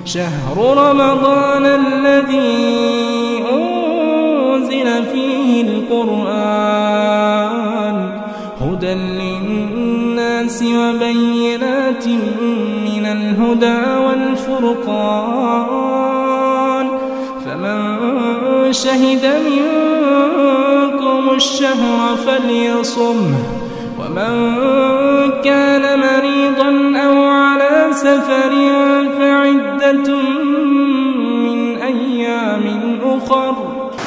شهر رمضان الذي أنزل فيه القرآن هدى للناس وبينات من الهدى والفرقان فمن شهد منكم الشهر فليصمه ومن كان مريضا أو على سفر فعدة من أيام أخر.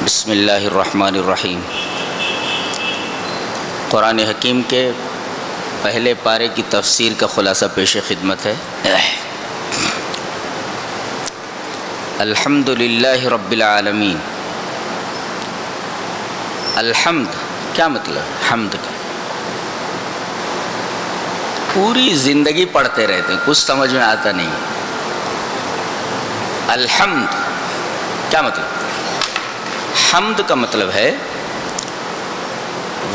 بسم اللہ الرحمن الرحیم. قرآن حکیم کے پہلے پارے کی تفسیر کا خلاصہ پیش خدمت ہے. الحمد للہ رب العالمین. الحمد کیا مطلب؟ حمد کا پوری زندگی پڑھتے رہتے ہیں، کچھ سمجھ میں آتا نہیں. الحمد کیا مطلب؟ حمد کا مطلب ہے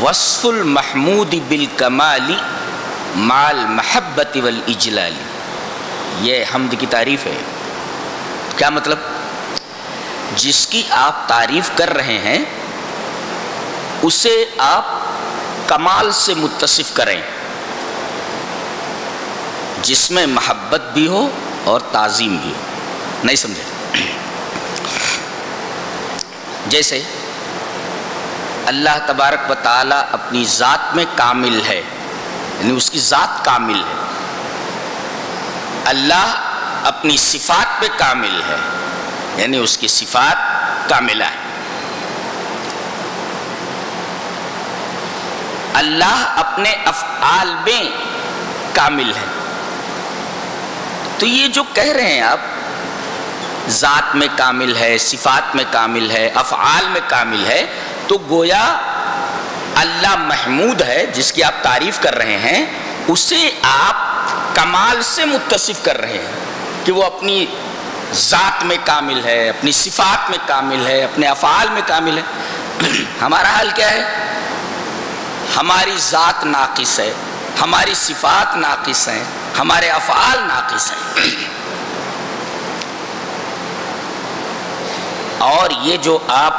وصف المحمود بالکمال مع المحبت والاجلال. یہ حمد کی تعریف ہے. کیا مطلب؟ جس کی آپ تعریف کر رہے ہیں اسے آپ کمال سے متصف کریں، جس میں محبت بھی ہو اور تعظیم بھی ہو. نہیں سمجھے؟ جیسے اللہ تبارک و تعالی اپنی ذات میں کامل ہے، یعنی اس کی ذات کامل ہے. اللہ اپنی صفات میں کامل ہے، یعنی اس کی صفات کاملہ ہے. اللہ اپنے افعال میں کامل ہے. تو یہ جو کہہ رہے ہیں آپ ذات میں کامل ہے، صفات میں کامل ہے، افعال میں کامل ہے، تو گویا اللہ محمود ہے جس کی آپ تعریف کر رہے ہیں، اسے آپ کمال سے متصف کر رہے ہیں کہ وہ اپنی ذات میں کامل ہے، اپنی صفات میں کامل ہے، اپنے افعال میں کامل ہے. ہمارا حال کیا ہے؟ ہماری ذات ناقص ہے، ہماری صفات ناقص ہیں، ہمارے افعال ناقص ہیں. اور یہ جو آپ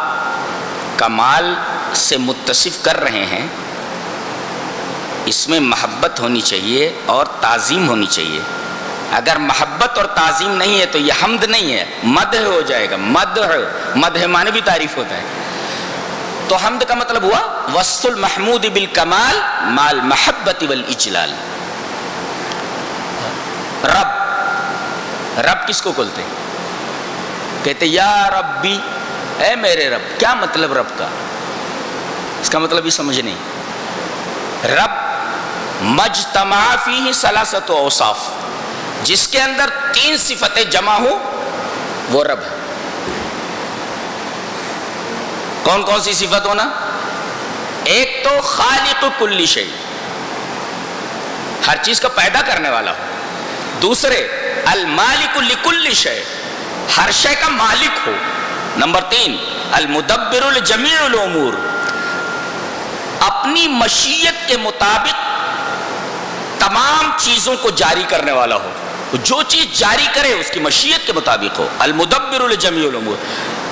کمال سے متصف کر رہے ہیں اس میں محبت ہونی چاہیے اور تعظیم ہونی چاہیے. اگر محبت اور تعظیم نہیں ہے تو یہ حمد نہیں ہے، مدح ہو جائے گا. مدح معنی بھی تعریف ہوتا ہے. تو حمد کا مطلب ہوا وصف المحمود بالکمال مع المحبت والاجلال. رب کس کو کہتے ہیں؟ کہتے یا ربی، اے میرے رب. کیا مطلب رب کا؟ اس کا مطلب بھی سمجھ نہیں. رب مجتمع فیہ ثلاثۃ اوصاف، جس کے اندر 3 صفتیں جمع ہو وہ رب ہے. کون کون سی صفت ہونا؟ ایک تو خالق کل شیء، ہر چیز کا پیدا کرنے والا ہو. دوسرے المالک لکل شیء، ہر شے کا مالک ہو. نمبر 3 المدبر لجمیع الامور، اپنی مشیت کے مطابق تمام چیزوں کو جاری کرنے والا ہو. جو چیز جاری کرے اس کی مشیت کے مطابق ہو. المدبر لجمیع الامور.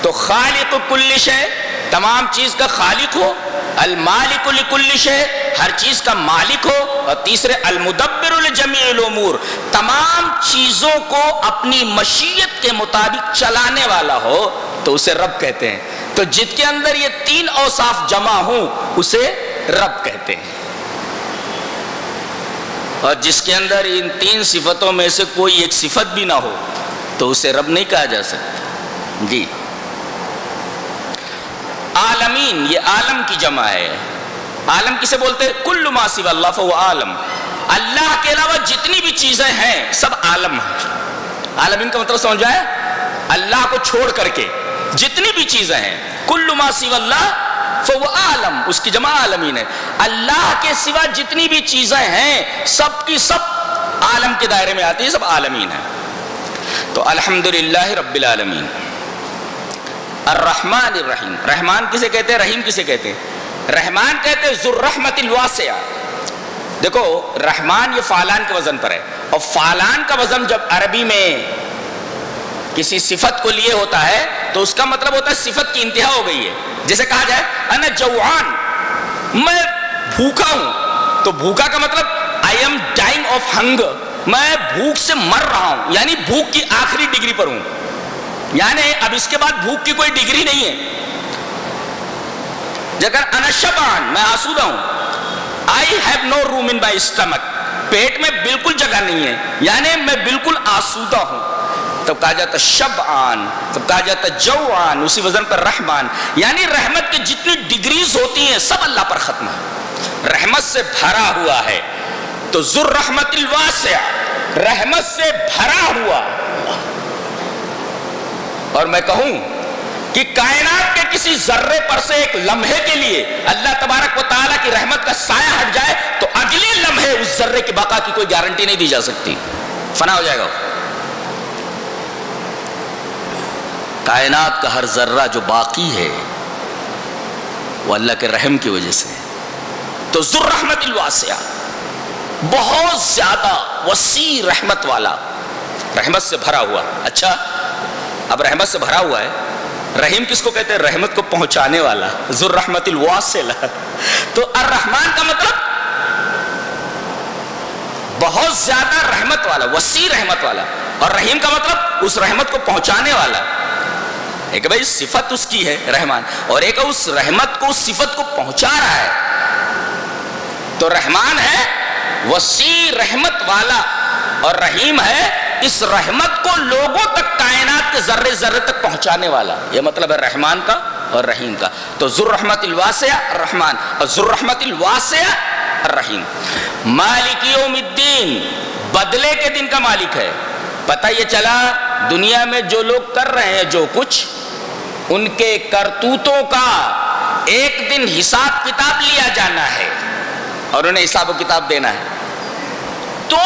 تو خالق کل شیء، تمام چیز کا خالق ہو. المالک لکل شیء، ہر چیز کا مالک ہو. اور تیسرے المدبر لجمیع الامور، تمام چیزوں کو اپنی مشیت کے مطابق چلانے والا ہو تو اسے رب کہتے ہیں. تو جس کے اندر یہ 3 اوصاف جمع ہوں اسے رب کہتے ہیں. اور جس کے اندر ان 3 صفتوں میں سے کوئی ایک صفت بھی نہ ہو تو اسے رب نہیں کہا جا سکتا. جی عالمین، یہ عالم کی جمع ہے. عالم کسے بولتے ہیں؟ کل ما سوی اللہ فهو عالم. اللہ کے علاوہ جتنی بھی چیزیں ہیں سب عالم ہیں. عالمین کا مطلب سمجھ آئے؟ اللہ کو چھوڑ کر کے جتنی بھی چیزیں ہیں. کل ما سوی اللہ فهو عالم، اس کی جمع عالمین ہے. اللہ کے سوا جتنی بھی چیزیں ہیں سب کی سب عالم کے دائرے میں آتی ہیں، سب عالمین ہیں. تو الحمدللہ رب العالمین. الرحمن الرحیم، رحمان کسے کہتے ہیں؟ رحیم کسے کہتے ہیں؟ رحمان کہتے ہیں ذو الرحمت الواسعہ. دیکھو رحمان یہ فعلان کے وزن پر ہے، اور فعلان کا وزن جب عربی میں کسی صفت کو لیے ہوتا ہے تو اس کا مطلب ہوتا ہے صفت کی انتہا ہو گئی ہے. جیسے کہا جائے انا جوعان، میں بھوکا ہوں، تو بھوکا کا مطلب I am dying of hunger، میں بھوک سے مر رہا ہوں، یعنی بھوک کی آخری ڈگری پر ہوں، یعنی اب اس کے بعد بھوک کی کوئی ڈگری نہیں ہے. جگر انا شبعان، میں آسودہ ہوں، I have no room in my stomach، پیٹ میں بالکل جگہ نہیں ہے، یعنی میں بالکل آسودہ ہوں. تب کہا جاتا شبعان، تب کہا جاتا جوعان، اسی وزن پر رحمان. یعنی رحمت کی جتنی ڈگریز ہوتی ہیں سب اللہ پر ختم ہے، رحمت سے بھرا ہوا ہے. تو ذو الرحمت الواسع، رحمت سے بھرا ہوا. اور میں کہوں کہ کائنات کے کسی ذرے پر سے ایک لمحے کے لیے اللہ تبارک و تعالیٰ کی رحمت کا سایہ ہٹ جائے تو اگلے لمحے اس ذرے کی بقا کی کوئی گارنٹی نہیں دی جا سکتی، فنا ہو جائے گا. کائنات کا ہر ذرہ جو باقی ہے وہ اللہ کے رحم کی وجہ سے. تو ذو الرحمت الواسعہ، بہت زیادہ وسیع رحمت والا، رحمت سے بھرا ہوا. اچھا اب رحمت سے بھرا ہوا ہے، رحیم کس کو کہتے ہیں؟ رحمت کو پہنچانے والا، ذو الرحمت الواصلہ. تو الرحمن کا مطلب بہت زیادہ رحمت والا، وسیع رحمت والا، اور رحیم کا مطلب اس رحمت کو پہنچانے والا. ایک بھائی صفت اس کی ہے رحمان، اور ایک اس رحمت کو، اس صفت کو پہنچا رہا ہے. تو رحمان ہے وسیع رحمت والا، اور رحیم ہے اس رحمت کو لوگوں تک، کائنات کے ذرے ذرے تک پہنچانے والا. یہ مطلب ہے رحمان کا اور رحیم کا. تو ذو الرحمت الواسعہ الرحمن، اور ذو الرحمت الواسعہ الرحیم. مالک یوم الدین، بدلے کے دن کا مالک ہے. پتہ یہ چلا دنیا میں جو لوگ کر رہے ہیں جو کچھ، ان کے کرتوتوں کا ایک دن حساب کتاب لیا جانا ہے اور انہیں حساب و کتاب دینا ہے. تو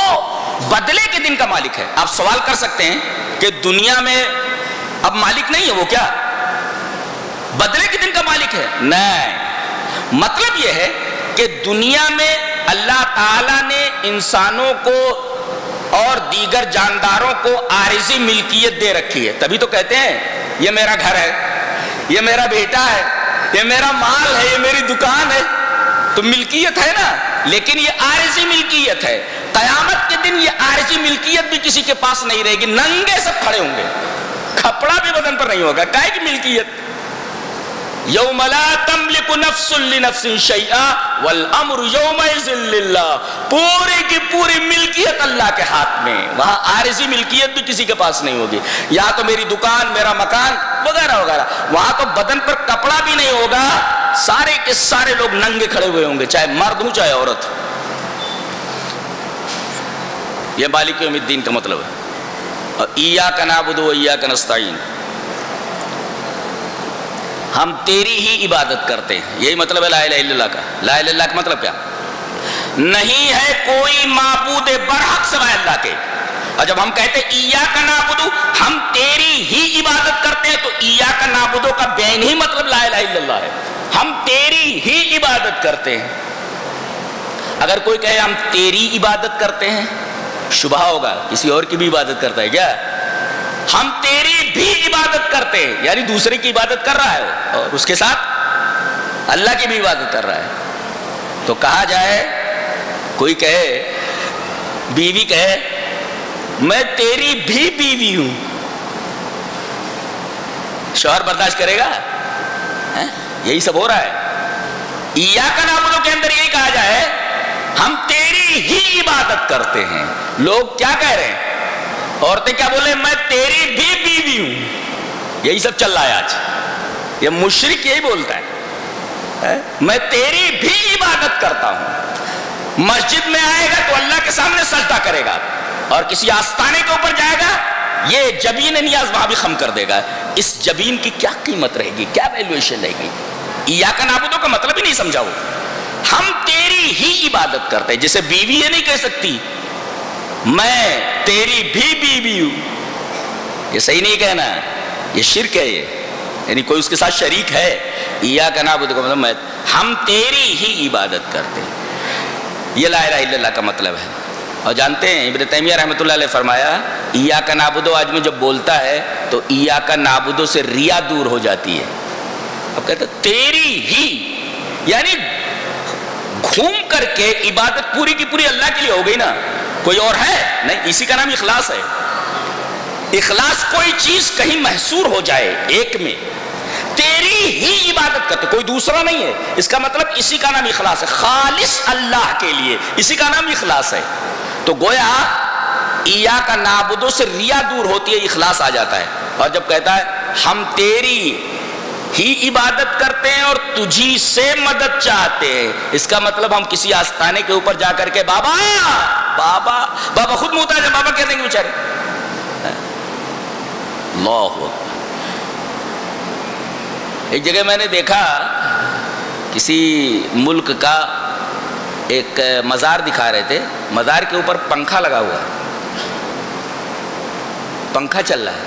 بدلے کے دن کا مالک ہے. آپ سوال کر سکتے ہیں کہ دنیا میں اب مالک نہیں ہے، وہ کیا بدلے کے دن کا مالک ہے؟ نہیں، مطلب یہ ہے کہ دنیا میں اللہ تعالیٰ نے انسانوں کو اور دیگر جانداروں کو عارضی ملکیت دے رکھی ہے. تبھی تو کہتے ہیں یہ میرا گھر ہے، یہ میرا بیٹا ہے، یہ میرا مال ہے، یہ میری دکان ہے. تو ملکیت ہے نا، لیکن یہ عارضی ملکیت ہے. قیامت کے دن یہ عارضی ملکیت بھی کسی کے پاس نہیں رہے گی، ننگے سب کھڑے ہوں گے، کپڑا بھی بدن پر نہیں ہوگا. کائے کی ملکیت؟ یوم لا تملک نفس لنفس شیئا والامر یومئذ للہ. پوری کی پوری ملکیت اللہ کے ہاتھ میں، وہاں عارضی ملکیت بھی کسی کے پاس نہیں ہوگی. یا تو میری دکان، میرا مکان وغیرہ وغیرہ. وہاں تو بدن پر کپڑا بھی نہیں ہوگا، سارے کے سارے لوگ ننگے کھڑے ہوئے ہوں گے، چاہے مرد ہوں چاہے عورت. یہ مالک یوم الدین کا مطلب ہے. اور ایاک نعبد و ایاک نستعین، ہم تیری ہی عبادت کرتے ہیں. یہی مطلب ہے لا الہ الا اللہ کا. لا الہ الا اللہ کا مطلب کیا؟ نہیں ہے کوئی معبود برحق سوائے اللہ کے. اور جب ہم کہتے ہیں ایاک نعبد، ہم تیری ہی عبادت کرتے ہیں، تو ایاک نعبد کا بین ہی مطلب لا الہ الا اللہ ہے. ہم تیری ہی عبادت کرتے ہیں. اگر کوئی کہے ہم تیری عبادت کرتے ہیں، شبہ ہوگا کسی اور کی بھی عبادت کرتا ہے کیا؟ ہم تیری بھی عبادت کرتے ہیں، یعنی دوسرے کی عبادت کر رہا ہے اور اس کے ساتھ اللہ کی بھی عبادت کر رہا ہے. تو کہا جائے، کوئی کہے، بیوی کہے میں تیری بھی بیوی ہوں، شوہر برداشت کرے گا؟ یہی سب ہو رہا ہے. ایاک نعبد کے اندر یہی کہا جائے ہم تیری ہی عبادت کرتے ہیں. لوگ کیا کہہ رہے ہیں؟ عورتیں کیا بولے؟ میں تیری بھی بیوی ہوں. یہی سب چل رہا ہے آج. یہ مشرک یہی بولتا ہے، میں تیری بھی عبادت کرتا ہوں. مسجد میں آئے گا تو اللہ کے سامنے سجدہ کرے گا، اور کسی آستانے کے اوپر جائے گا، یہ جبین نیاز وہاں بھی خم کر دے گا. اس جبین کی کیا قیمت رہے گی، کیا ویلیویشن رہے گی؟ ایاک نعبد کا مطلب ہی نہیں سمجھا وہ. ہم تیری ہی عبادت کرتے ہیں. جیسے بیوی یہ نہیں کہہ سکتی میں تیری بھی بیوی ہوں، یہ صحیح نہیں کہنا، یہ شرک ہے. یہ یعنی کوئی اس کے ساتھ شریک ہے. ایاک نعبد کا مطلب ہم تیری ہی عبادت کرتے ہیں. یہ لا الہ الا اللہ کا مطلب ہے. اور جانتے ہیں ابن تیمیہ رحمۃ اللہ علیہ فرمایا ایاک نعبدو آج میں جب بولتا ہے تو ایاک نعبدو سے ریا دور ہو جاتی ہے. اب کہتا ہے تیری ہی، یعنی گھوم کر کے عبادت پوری کی پوری اللہ کے لیے ہو گئی نا، کوئی اور ہے نہیں. اسی کا نام اخلاص ہے. اخلاص کوئی چیز کہیں محصور ہو جائے ایک میں، تیری ہی عبادت کرتے، کوئی دوسرا نہیں ہے. اس کا مطلب اسی کا نام اخلاص ہے، خالص اللہ کے لیے، اسی کا نام اخلاص ہے. تو گویا ایاک نعبدو سے ریا دور ہوتی ہے، اخلاص آ جاتا ہے. اور جب کہتا ہے ہم تیری ہی عبادت کرتے ہیں اور تجھی سے مدد چاہتے ہیں، اس کا مطلب ہم کسی آستانے کے اوپر جا کر کے بابا بابا بابا، خود محتاج ہے، بابا کہہ دیں گے بیچارے. اللہ اکبر. ایک جگہ میں نے دیکھا کسی ملک کا ایک مزار دکھا رہے تھے، مزار کے اوپر پنکھا لگا ہوا ہے، پنکھا چل رہا ہے.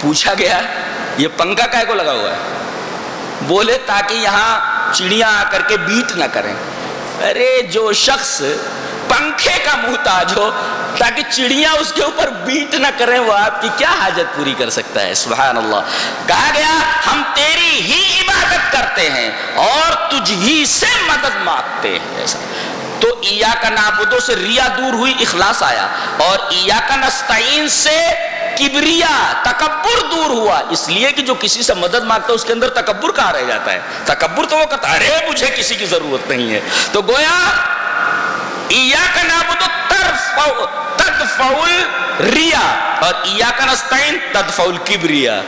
پوچھا گیا یہ پنکھا کائے کو لگا ہوا ہے؟ بولے تاکہ یہاں چڑیاں آ کر کے بیٹ نہ کریں. ارے جو شخص پنکھے کا محتاج ہو تاکہ چڑیاں اس کے اوپر بیٹ نہ کریں، وہ آپ کی کیا حاجت پوری کر سکتا ہے؟ سبحان اللہ. کہا گیا ہم تیری ہی عبادت کرتے ہیں اور تجھ ہی سے مدد مانگتے ہیں. ایسا تو ایاک نعبدو سے ریا دور ہوئی، اخلاص آیا. اور ایاک نستعین سے کبریا، تکبر دور ہوا. اس لیے کہ جو کسی سے مدد مانگتا ہے اس کے اندر تکبر کہاں رہ جاتا ہے؟ تکبر تو وہ کہتا ہے ارے مجھے کسی کی ضرورت نہیں ہے. تو گویا ایاک نعبدو تدفع الریا اور ایاک نستعین تدفع الکبریا.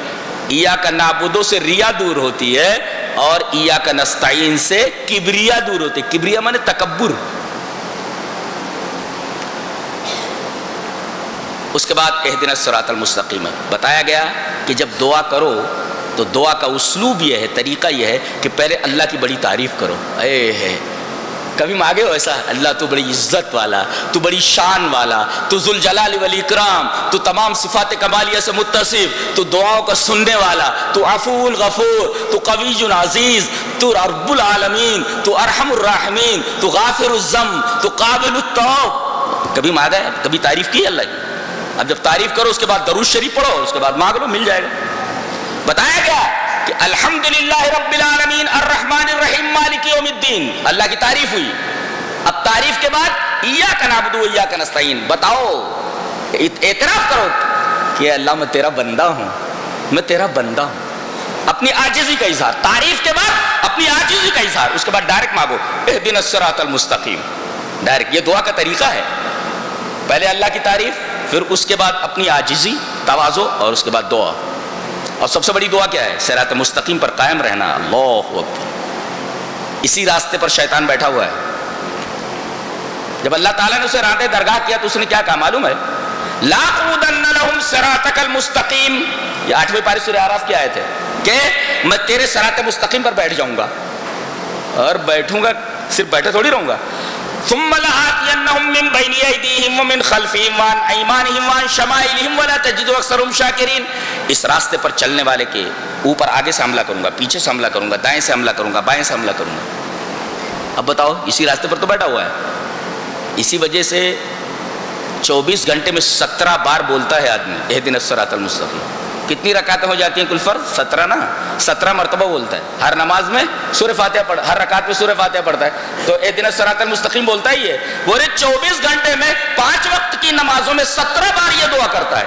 ایاک نعبدو سے ریا دور ہوتی ہے اور ایاک نستعین سے کبریا دور ہوتی ہے. کبریا مانے تکبر. اس کے بعد اہدنا الصراط المستقیم بتایا گیا کہ جب دعا کرو تو دعا کا اسلوب یہ ہے، طریقہ یہ ہے کہ پہلے اللہ کی بڑی تعریف کرو. اے ہے کبھی مانگے ہو ایسا؟ اللہ تو بڑی عزت والا، تو بڑی شان والا، تو ذوالجلال والاکرام، تو تمام صفات کمالیہ سے متصف، تو دعاؤں کا سننے والا، تو عفو الغفور، تو قوی عزیز، تو رب العالمین، تو ارحم الراحمین، تو غافر الذنب، تو قابل التوب. کبھی مانگا ہے؟ کبھی تعریف کی اللہ کی؟ اب جب تعریف کرو اس کے بعد درود شریف پڑھو، اس کے بعد مانگ لو، مل جائے گا. بتایا گیا کہ الحمدللہ رب العالمین الرحمن الرحیم مالک یوم الدین، اللہ کی تعریف ہوئی. اب تعریف کے بعد ایاک نعبد و ایاک نستعین. بتاؤ، اعتراف کرو کہ اللہ میں تیرا بندہ ہوں، میں تیرا بندہ ہوں. اپنی عاجزی کا اظہار. تعریف کے بعد اپنی عاجزی کا اظہار. اس کے بعد ڈائریکٹ مانگو اہدنا الصراط المستقیم. ڈائریکٹ. یہ دعا کا طریقہ ہے. پہلے اللہ کی تعریف، پھر اس کے بعد اپنی عاجزی، تواضع، اور اس کے بعد دعا. اور سب سے بڑی دعا کیا ہے؟ صراط مستقیم پر قائم رہنا. اللہ اکبر. اسی راستے پر شیطان بیٹھا ہوا ہے. جب اللہ تعالیٰ نے اسے راندے درگاہ کیا تو اس نے کیا کہا معلوم ہے؟ لاقعدن لہم صراطک المستقیم. یہ 8ویں پارے سورہ اعراف کی آیت ہے کہ میں تیرے صراط مستقیم پر بیٹھ جاؤں گا. اور بیٹھوں گا، صرف بیٹھے تھوڑی رہوں گا. ثم لآتینہم من بین ایدیہم ومن خلفہم وعن ایمانہم وعن شمائلہم ولا تجد اکثرہم شاکرین. اس راستے پر چلنے والے کے اوپر آگے سے حملہ کروں گا، پیچھے سے حملہ کروں گا، دائیں سے حملہ کروں گا، بائیں سے حملہ کروں گا. اب بتاؤ، اسی راستے پر تو بیٹھا ہوا ہے. اسی وجہ سے 24 گھنٹے میں 17 بار بولتا ہے آدمی اہدنا الصراط المستقیم. کتنی رکعتیں ہو جاتی ہیں کل فرض؟ 17 نا. 17 مرتبہ بولتا ہے. ہر نماز میں سورہ فاتحہ پڑھ، ہر رکعت میں سورہ فاتحہ پڑھتا ہے. تو اہدنا الصراط المستقیم بولتا ہی ہے. بولے 24 گھنٹے میں 5 وقت کی نمازوں میں 17 بار یہ دعا کرتا ہے.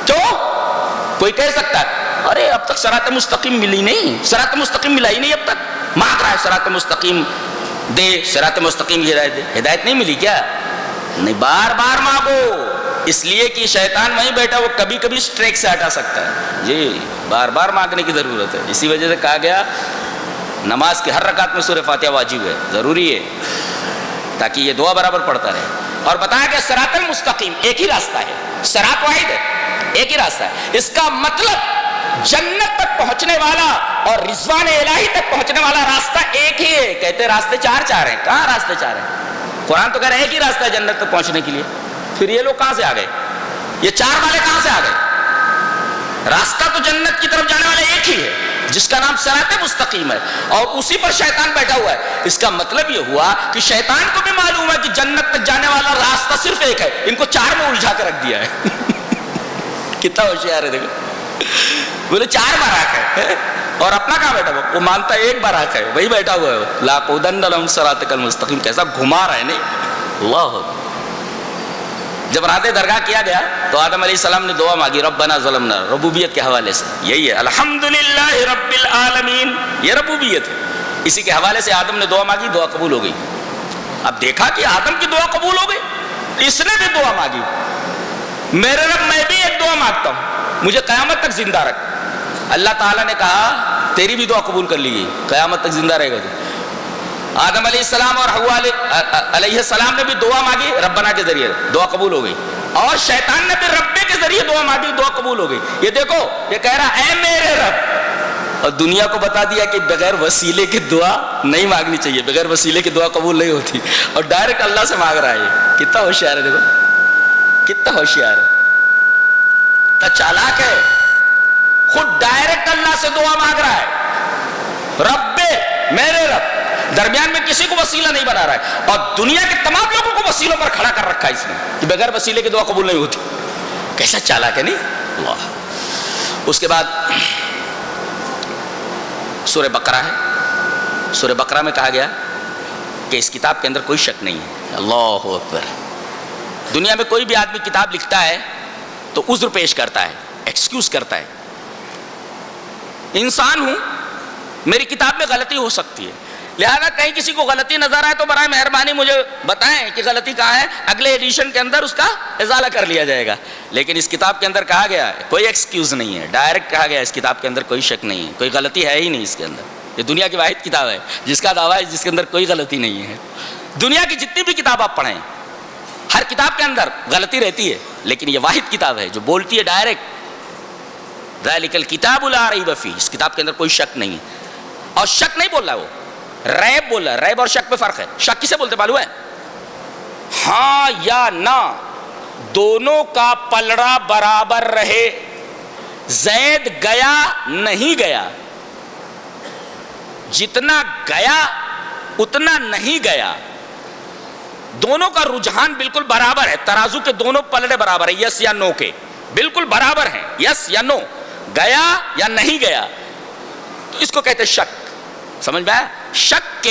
کیوں؟ کوئی کہہ سکتا ہے ارے اب تک صراط مستقیم ملی نہیں، صراط مستقیم ملا ہی نہیں اب تک. مانگ رہا ہے صراط مستقیم دے، صراط مستقیم ہدایت دے. ہدایت نہیں ملی کیا؟ نہیں، بار بار مانگو. اس لیے کہ شیطان وہیں بیٹھا، وہ کبھی کبھی سٹریک سے ہٹا سکتا ہے. جی بار بار مانگنے کی ضرورت ہے. اسی وجہ سے کہا گیا نماز کی ہر رکعت میں سورہ فاتحہ واجب ہے، ضروری ہے، تاکہ یہ دعا برابر پڑھتا رہے. اور بتایا کہ صراط المستقیم ایک ہی راستہ ہے، صراط واحد ہے، ایک ہی راستہ ہے. اس کا مطلب جنت تک پہنچنے والا اور رضوان الہی تک پہنچنے والا راستہ ایک ہی ہے. کہتے راستے چار ہیں. کہاں راستے چار ہیں؟ قرآن تو کہہ رہا ہے ایک ہی راستہ ہے جنت تک پہنچنے کے لیے. پھر یہ لوگ کہاں سے آ گئے؟ یہ 4 والے کہاں سے آ گئے؟ راستہ تو جنت کی طرف جانے والا ایک ہی ہے. جس کا نام صراط مستقیم ہے، اور اسی پر شیطان بیٹھا ہوا ہے۔ اس کا مطلب یہ ہوا کہ شیطان کو بھی معلوم ہے کہ جنت تک جانے والا راستہ صرف ایک ہے، ان کو 4 میں الجھا کے رکھ دیا ہے۔ کتنا ہوشیار ہے دیکھو، بولے 4 براق ہے اور اپنا کہاں بیٹھا ہوا، وہ مانتا ہے 1 براق ہے، وہی بیٹھا ہوا ہے۔ لاقعدن لہم صراطک المستقیم، کیسا گھما رہا ہے نہیں، اللہ۔ جب رات درگاہ کیا گیا تو آدم علیہ السلام نے دعا مانگی، ربنا ظلمنا، ربوبیت کے حوالے سے، یہی ہے الحمدللہ رب العالمین، یہ ربوبیت ہے۔ اسی کے حوالے سے آدم نے دعا مانگی، دعا قبول ہو گئی۔ اب دیکھا کہ آدم کی دعا قبول ہو گئی، اس نے بھی دعا مانگی، میرے رب میں بھی ایک دعا مانگتا ہوں، مجھے قیامت تک زندہ رکھ۔ اللہ تعالیٰ نے کہا تیری بھی دعا قبول کر لی گئی، قیامت تک زندہ رہے گا تو۔ آدم علیہ السلام اور حوا علیہ السلام نے بھی دعا مانگی ربنا کے ذریعے، دعا قبول ہو گئی، اور شیطان نے بھی ربے کے ذریعے دعا مانگی، دعا قبول ہو گئی۔ یہ دیکھو، یہ کہہ رہا اے میرے رب، اور دنیا کو بتا دیا کہ بغیر وسیلے کی دعا نہیں مانگنی چاہیے، بغیر وسیلے کی دعا قبول نہیں ہوتی، اور ڈائریکٹ اللہ سے مانگ رہا ہے۔ یہ کتنا ہوشیار ہے، دیکھو کتنا ہوشیار ہے، کتنا چالاک ہے، خود ڈائریکٹ اللہ سے دعا مانگ رہا ہے، رب میرے رب، درمیان میں کسی کو وسیلہ نہیں بنا رہا ہے، اور دنیا کے تمام لوگوں کو وسیلوں پر کھڑا کر رکھا ہے اس نے کہ بغیر وسیلے کی دعا قبول نہیں ہوتی۔ کیسا چالاک ہے نہیں، اللہ۔ اس کے بعد سورہ بقرہ ہے، سورہ بقرہ میں کہا گیا کہ اس کتاب کے اندر کوئی شک نہیں ہے، اللہ اکبر۔ دنیا میں کوئی بھی آدمی کتاب لکھتا ہے تو عذر پیش کرتا ہے، ایکسکیوز کرتا ہے، انسان ہوں، میری کتاب میں غلطی ہو سکتی ہے، لہذا کہیں کسی کو غلطی نظر آئے تو برائے مہربانی مجھے بتائیں کہ غلطی کہاں ہے، اگلے ایڈیشن کے اندر اس کا ازالہ کر لیا جائے گا۔ لیکن اس کتاب کے اندر کہا گیا ہے کوئی ایکسکیوز نہیں ہے، ڈائریکٹ کہا گیا اس کتاب کے اندر کوئی شک نہیں ہے، کوئی غلطی ہے ہی نہیں اس کے اندر۔ یہ دنیا کی واحد کتاب ہے جس کا دعویٰ ہے جس کے اندر کوئی غلطی نہیں ہے۔ دنیا کی جتنی بھی کتاب آپ پڑھیں، ہر کتاب کے اندر غلطی رہتی ہے، لیکن یہ واحد کتاب ہے جو بولتی ہے ڈائریکٹ ذالک الکتاب لا ریب فیہ، اس کتاب کے اندر کوئی شک نہیں ہے۔ اور شک نہیں بول رہا ہے، وہ ریب بول رہا ہے۔ ریب اور شک میں فرق ہے۔ شک کسے بولتے معلوم ہے؟ ہاں یا نہ، دونوں کا پلڑا برابر رہے، زید گیا نہیں گیا، جتنا گیا اتنا نہیں گیا، دونوں کا رجحان بالکل برابر ہے، ترازو کے دونوں پلڑے برابر ہیں، یس یا نو کے بالکل برابر ہیں، یس یا نو، گیا یا نہیں گیا، تو اس کو کہتے ہیں شک۔ سمجھ میں آیا؟ شک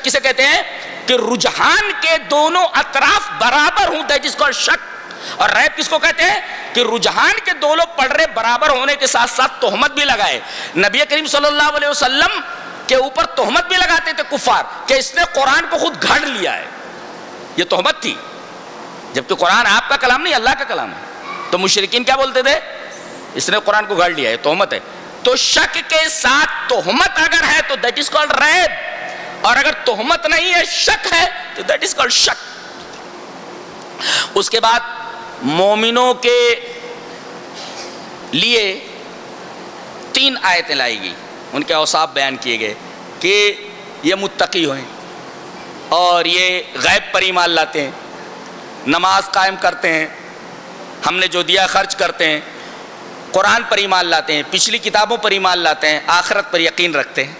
کسے کہتے ہیں کہ رجحان کے دونوں اطراف برابر ہوں، دیٹ از کالڈ شک۔ اور ریب کس کو کہتے ہیں کہ رجحان کے دونوں پلڑے برابر ہونے کے ساتھ ساتھ تہمت بھی لگائے۔ نبی کریم صلی اللہ علیہ وسلم کے اوپر تہمت بھی لگاتے تھے کفار کہ اس نے قرآن کو خود گھڑ لیا ہے، یہ تہمت تھی، جبکہ قرآن آپ کا کلام نہیں اللہ کا کلام ہے۔ تو مشرکین کیا بولتے تھے؟ اس نے قرآن کو گھڑ لیا ہے، تہمت ہے۔ تو شک کے ساتھ تہمت اگر ہے تو دیٹ از کالڈ ریب، اور اگر تہمت نہیں ہے شک ہے تو دیٹ از کالڈ شک۔ اس کے بعد مومنوں کے لیے 3 آیتیں لائی گئی، ان کے اوصاف بیان کیے گئے کہ یہ متقی ہوئیں اور یہ غیب پر ایمان لاتے ہیں، نماز قائم کرتے ہیں، ہم نے جو دیا خرچ کرتے ہیں، قرآن پر ایمان لاتے ہیں، پچھلی کتابوں پر ایمان لاتے ہیں، آخرت پر یقین رکھتے ہیں،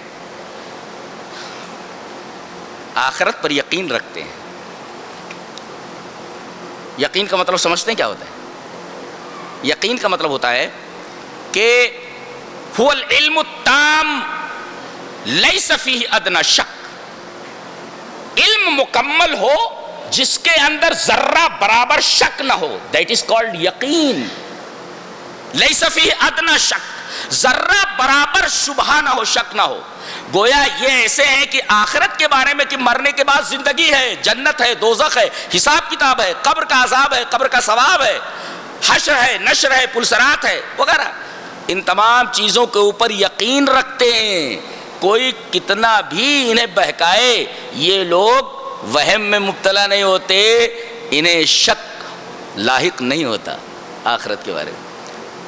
آخرت پر یقین رکھتے ہیں۔ یقین کا مطلب سمجھتے ہیں کیا ہوتا ہے؟ یقین کا مطلب ہوتا ہے کہ هو العلم التام لیس فیہ ادنی شک، علم مکمل ہو جس کے اندر ذرہ برابر شک نہ ہو، دیٹ از کالڈ یقین۔ لیس فیہ ادنی شک، ذرہ برابر شبہ نہ ہو، شک نہ ہو۔ گویا یہ ایسے ہیں کہ آخرت کے بارے میں کہ مرنے کے بعد زندگی ہے، جنت ہے، دوزخ ہے، حساب کتاب ہے، قبر کا عذاب ہے، قبر کا ثواب ہے، حشر ہے، نشر ہے، پلسرات ہے وغیرہ، ان تمام چیزوں کے اوپر یقین رکھتے ہیں۔ کوئی کتنا بھی انہیں بہکائے، یہ لوگ وہم میں مبتلا نہیں ہوتے، انہیں شک لاحق نہیں ہوتا آخرت کے بارے میں۔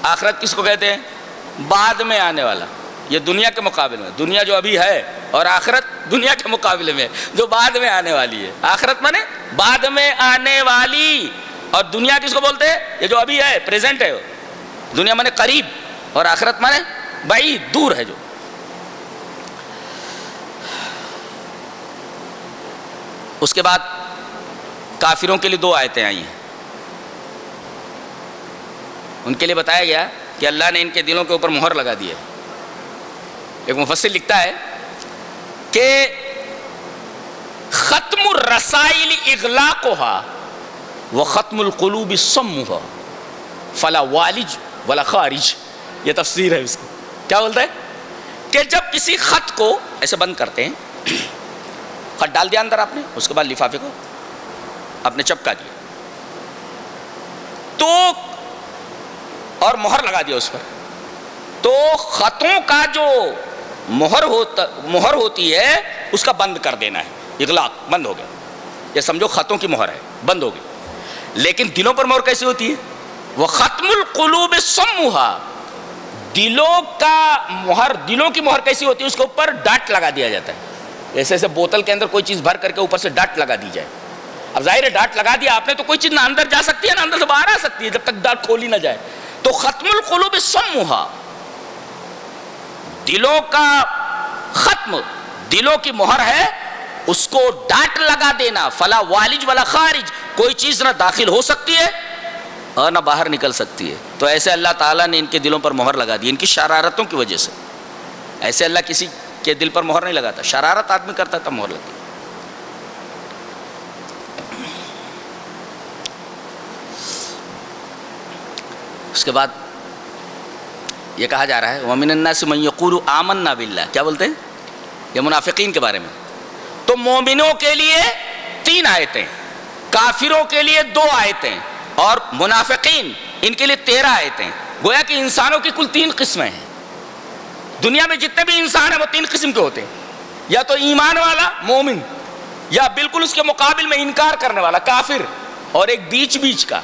آخرت کس کو کہتے ہیں؟ بعد میں آنے والا، یہ دنیا کے مقابلے میں، دنیا جو ابھی ہے اور آخرت دنیا کے مقابلے میں جو بعد میں آنے والی ہے۔ آخرت مانے بعد میں آنے والی، اور دنیا کس کو بولتے ہیں؟ یہ جو ابھی ہے، پریزنٹ ہے۔ دنیا مانے قریب اور آخرت مانے بعید، دور ہے جو۔ اس کے بعد کافروں کے لیے 2 آیتیں آئی ہیں. ان کے لیے بتایا گیا کہ اللہ نے ان کے دلوں کے اوپر مہر لگا دی ہے. ایک مفسر لکھتا ہے کہ ختم الرسائل اغلاقها وختم القلوب صمها فلا والج ولا خارج. یہ تفسیر ہے اس کی. کیا بولتا ہے کہ جب کسی خط کو ایسے بند کرتے ہیں، خط ڈال دیا اندر آپ نے، اس کے بعد لفافے کو آپ نے چپکا دیا تو اور مہر لگا دیا اس پر، تو خطوں کا جو مہر ہوتی ہے اس کا بند کر دینا ہے. اغلاق، بند ہو گیا. یہ سمجھو خطوں کی مہر ہے، بند ہو گئی. لیکن دلوں پر مہر کیسی ہوتی ہے؟ وہ ختم القلوب صمها. دلوں کا مہر، دلوں کی مہر کیسی ہوتی ہے؟ اس کے اوپر ڈاٹ لگا دیا جاتا ہے. جیسے بوتل کے اندر کوئی چیز بھر کر کے اوپر سے ڈاٹ لگا دی جائے. اب ظاہر ہے ڈاٹ لگا دیا آپ نے تو کوئی چیز نہ اندر جا سکتی ہے نہ اندر سے باہر آ سکتی ہے جب تک ڈاٹ کھولی نہ جائے. تو ختم القلوب صمها، دلوں کا ختم، دلوں کی مہر ہے، اس کو ڈاٹ لگا دینا. فلا والج ولا خارج، کوئی چیز نہ داخل ہو سکتی ہے اور نہ باہر نکل سکتی ہے. تو ایسے اللہ تعالیٰ نے ان کے دلوں پر مہر لگا دی، ان کی شرارتوں کی وجہ سے. ایسے اللہ کسی کے دل پر مہر نہیں لگاتا، شرارت آدمی کرتا تھا مہر لگتی. اس کے بعد یہ کہا جا رہا ہے وَمِنَ النَّاسِ مَن يَقُولُ آمَنَّا بِاللَّهِ. کیا بولتے ہیں؟ یہ منافقین کے بارے میں. تو مومنوں کے لیے 3 آیتیں، کافروں کے لیے 2 آیتیں اور منافقین ان کے لیے 13 آیتیں. گویا کہ انسانوں کی کل 3 قسمیں ہیں. دنیا میں جتنے بھی انسان ہیں وہ 3 قسم کے ہوتے ہیں، یا تو ایمان والا مومن، یا بالکل اس کے مقابل میں انکار کرنے والا کافر، اور ایک بیچ کا.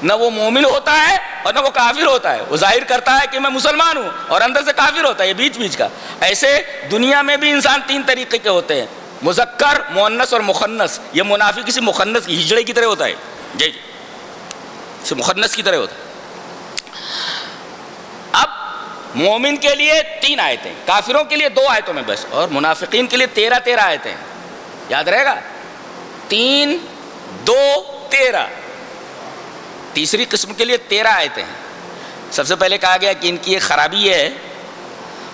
نہ وہ مومن ہوتا ہے اور نہ وہ کافر ہوتا ہے. وہ ظاہر کرتا ہے کہ میں مسلمان ہوں اور اندر سے کافر ہوتا ہے. یہ بیچ کا. ایسے دنیا میں بھی انسان 3 طریقے کے ہوتے ہیں، مذکر، مؤنث اور مخنث. یہ منافق کسی مخنث کی ہجڑے کی طرح ہوتا ہے، جی جی مخنث کی طرح ہوتا ہے. اب مومن کے لیے 3 آیتیں، کافروں کے لیے 2 آیتوں میں بس، اور منافقین کے لیے 13 آیتیں. یاد رہے گا، 3 2 13. تیسری قسم کے لیے 13 آیتیں ہیں. سب سے پہلے کہا گیا کہ ان کی ایک خرابی یہ ہے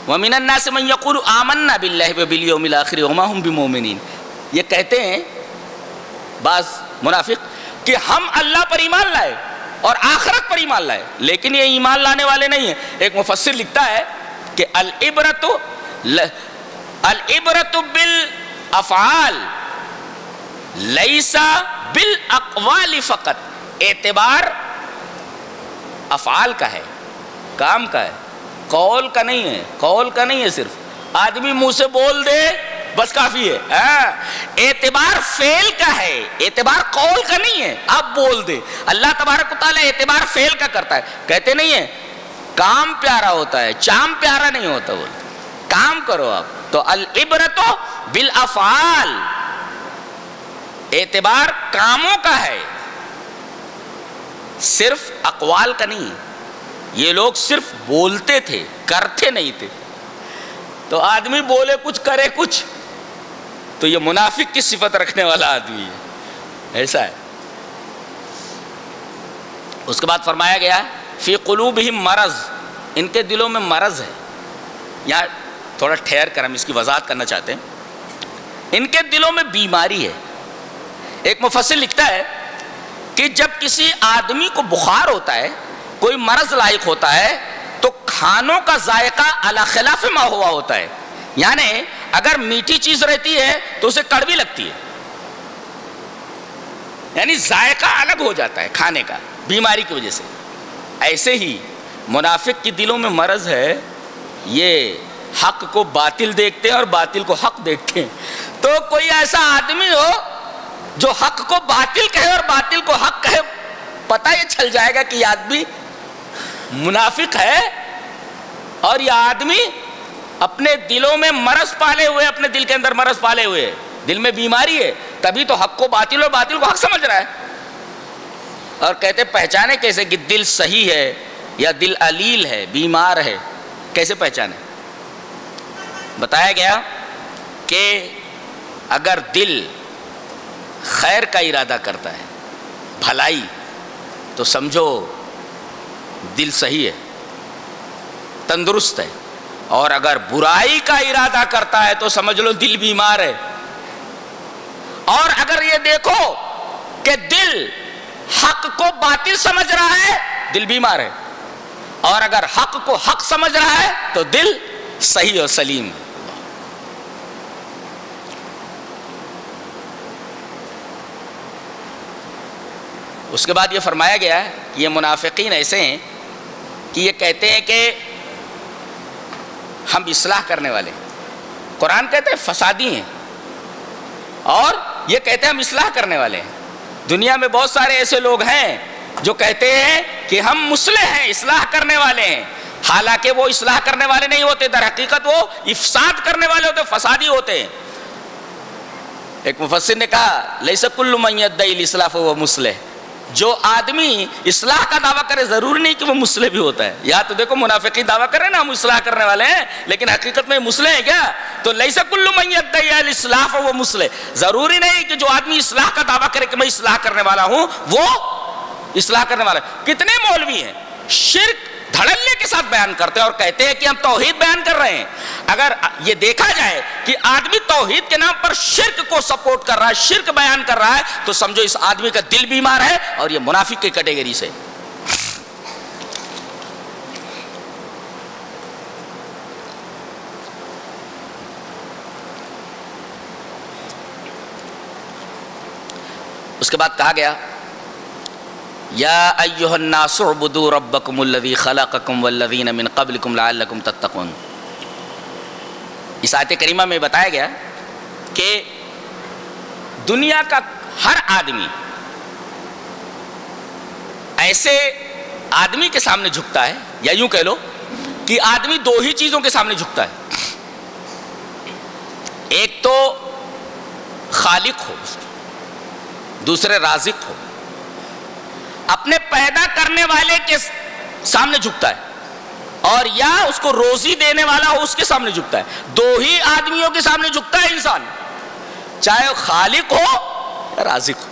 وَمِنَ النَّاسِ مَن يَقُولُ آمَنَّا بِاللَّهِ وَبِالْيَوْمِ الْآخِرِ وَمَا هُمْ بِمُؤْمِنِينَ. یہ کہتے ہیں بعض منافق کہ ہم اللہ پر ایمان لائے اور آخرت پر ایمان لائے، لیکن یہ ایمان لانے والے نہیں ہیں. ایک مفسر لکھتا ہے کہ العبرۃ بالافعال لیس بالاقوال فقط. اعتبار افعال کا ہے، کام کا ہے، قول کا نہیں ہے. قول کا نہیں ہے، صرف آدمی منہ سے بول دے بس کافی ہے. اعتبار فعل کا ہے، اعتبار قول کا نہیں ہے. آپ بول دے. اللہ تبارک و تعالیٰ اعتبار فعل کا کرتا ہے. کہتے نہیں ہیں کام پیارا ہوتا ہے، چام پیارا نہیں ہوتا. بولتے کام کرو آپ. تو العبرۃ بالافعال، اعتبار کاموں کا ہے، صرف اقوال کا نہیں. یہ لوگ صرف بولتے تھے، کرتے نہیں تھے. تو آدمی بولے کچھ کرے کچھ، تو یہ منافق کی صفت رکھنے والا آدمی ہے. ایسا ہے. اس کے بعد فرمایا گیا فی قلوبہم مرض، ان کے دلوں میں مرض ہے. یہاں تھوڑا ٹھہر کر ہم اس کی وضاحت کرنا چاہتے ہیں. ان کے دلوں میں بیماری ہے. ایک مفسر لکھتا ہے کہ جب کسی آدمی کو بخار ہوتا ہے، کوئی مرض لاحق ہوتا ہے، تو کھانوں کا ذائقہ علی خلاف ما ہوا ہوتا ہے. یعنی اگر میٹھی چیز رہتی ہے تو اسے کڑوی لگتی ہے، یعنی ذائقہ الگ ہو جاتا ہے کھانے کا بیماری کی وجہ سے. ایسے ہی منافق کے دلوں میں مرض ہے. یہ حق کو باطل دیکھتے ہیں اور باطل کو حق دیکھتے ہیں. تو کوئی ایسا آدمی ہو جو حق کو باطل کہے اور باطل کو حق کہے، پتہ یہ چل جائے گا کہ یہ آدمی منافق ہے اور یہ آدمی اپنے دلوں میں مرض پالے ہوئے، اپنے دل کے اندر مرض پالے ہوئے، دل میں بیماری ہے. تبھی تو حق کو باطل اور باطل کو حق سمجھ رہا ہے. اور کہتے پہچانے کیسے کہ دل صحیح ہے یا دل علیل ہے، بیمار ہے؟ کیسے پہچانے؟ بتایا گیا کہ اگر دل خیر کا ارادہ کرتا ہے، بھلائی، تو سمجھو دل صحیح ہے، تندرست ہے، اور اگر برائی کا ارادہ کرتا ہے تو سمجھ لو دل بیمار ہے۔ اور اگر یہ دیکھو کہ دل حق کو باطل سمجھ رہا ہے، دل بیمار ہے، اور اگر حق کو حق سمجھ رہا ہے تو دل صحیح اور سلیم ہے۔ اس کے بعد یہ فرمایا گیا ہے کہ یہ منافقین ایسے ہیں کہ یہ کہتے ہیں کہ ہم اصلاح کرنے والے ہیں، قرآن کہتے ہیں فسادی ہیں، اور یہ کہتے ہیں ہم اصلاح کرنے والے ہیں۔ دنیا میں بہت سارے ایسے لوگ ہیں جو کہتے ہیں کہ ہم مصلح ہیں، اصلاح کرنے والے ہیں، حالانکہ وہ اصلاح کرنے والے نہیں ہوتے، در حقیقت وہ افساد کرنے والے ہوتے، فسادی ہوتے ہیں۔ ایک مفسر نے کہا لیس کل من یدعی الاصلاح فہو مصلح، جو آدمی اصلاح کا دعویٰ کرے ضروری نہیں کہ وہ مصلح بھی ہوتا ہے۔ یا تو دیکھو منافقین دعویٰ کر رہے ہیں نا ہم اصلاح کرنے والے ہیں، لیکن حقیقت میں مصلح ہے کیا؟ تو لیس کل من یدعی الاصلاح فہو مصلح، ضروری نہیں کہ جو آدمی اصلاح کا دعویٰ کرے کہ میں اصلاح کرنے والا ہوں وہ اصلاح کرنے والا ہے۔ کتنے مولوی ہیں شرک دھڑلے کے ساتھ بیان کرتے ہیں اور کہتے ہیں کہ ہم توحید بیان کر رہے ہیں۔ اگر یہ دیکھا جائے کہ آدمی توحید کے نام پر شرک کو سپورٹ کر رہا ہے، شرک بیان کر رہا ہے، تو سمجھو اس آدمی کا دل بیمار ہے اور یہ منافق کی کیٹیگری سے۔ اس کے بعد کہا گیا یا ایھا الناس اعبدوا ربکم الذی خلقکم والذین من قبلکم لعلکم تتقون۔ اس آیت کریمہ میں بتایا گیا کہ دنیا کا ہر آدمی ایسے آدمی کے سامنے جھکتا ہے، یا یوں کہہ لو کہ آدمی دو ہی چیزوں کے سامنے جھکتا ہے، ایک تو خالق ہو، دوسرے رازق ہو۔ اپنے پیدا کرنے والے کے سامنے جھکتا ہے، اور یا اس کو روزی دینے والا ہو اس کے سامنے جھکتا ہے۔ دو ہی آدمیوں کے سامنے جھکتا ہے انسان، چاہے خالق ہو یا رازق ہو،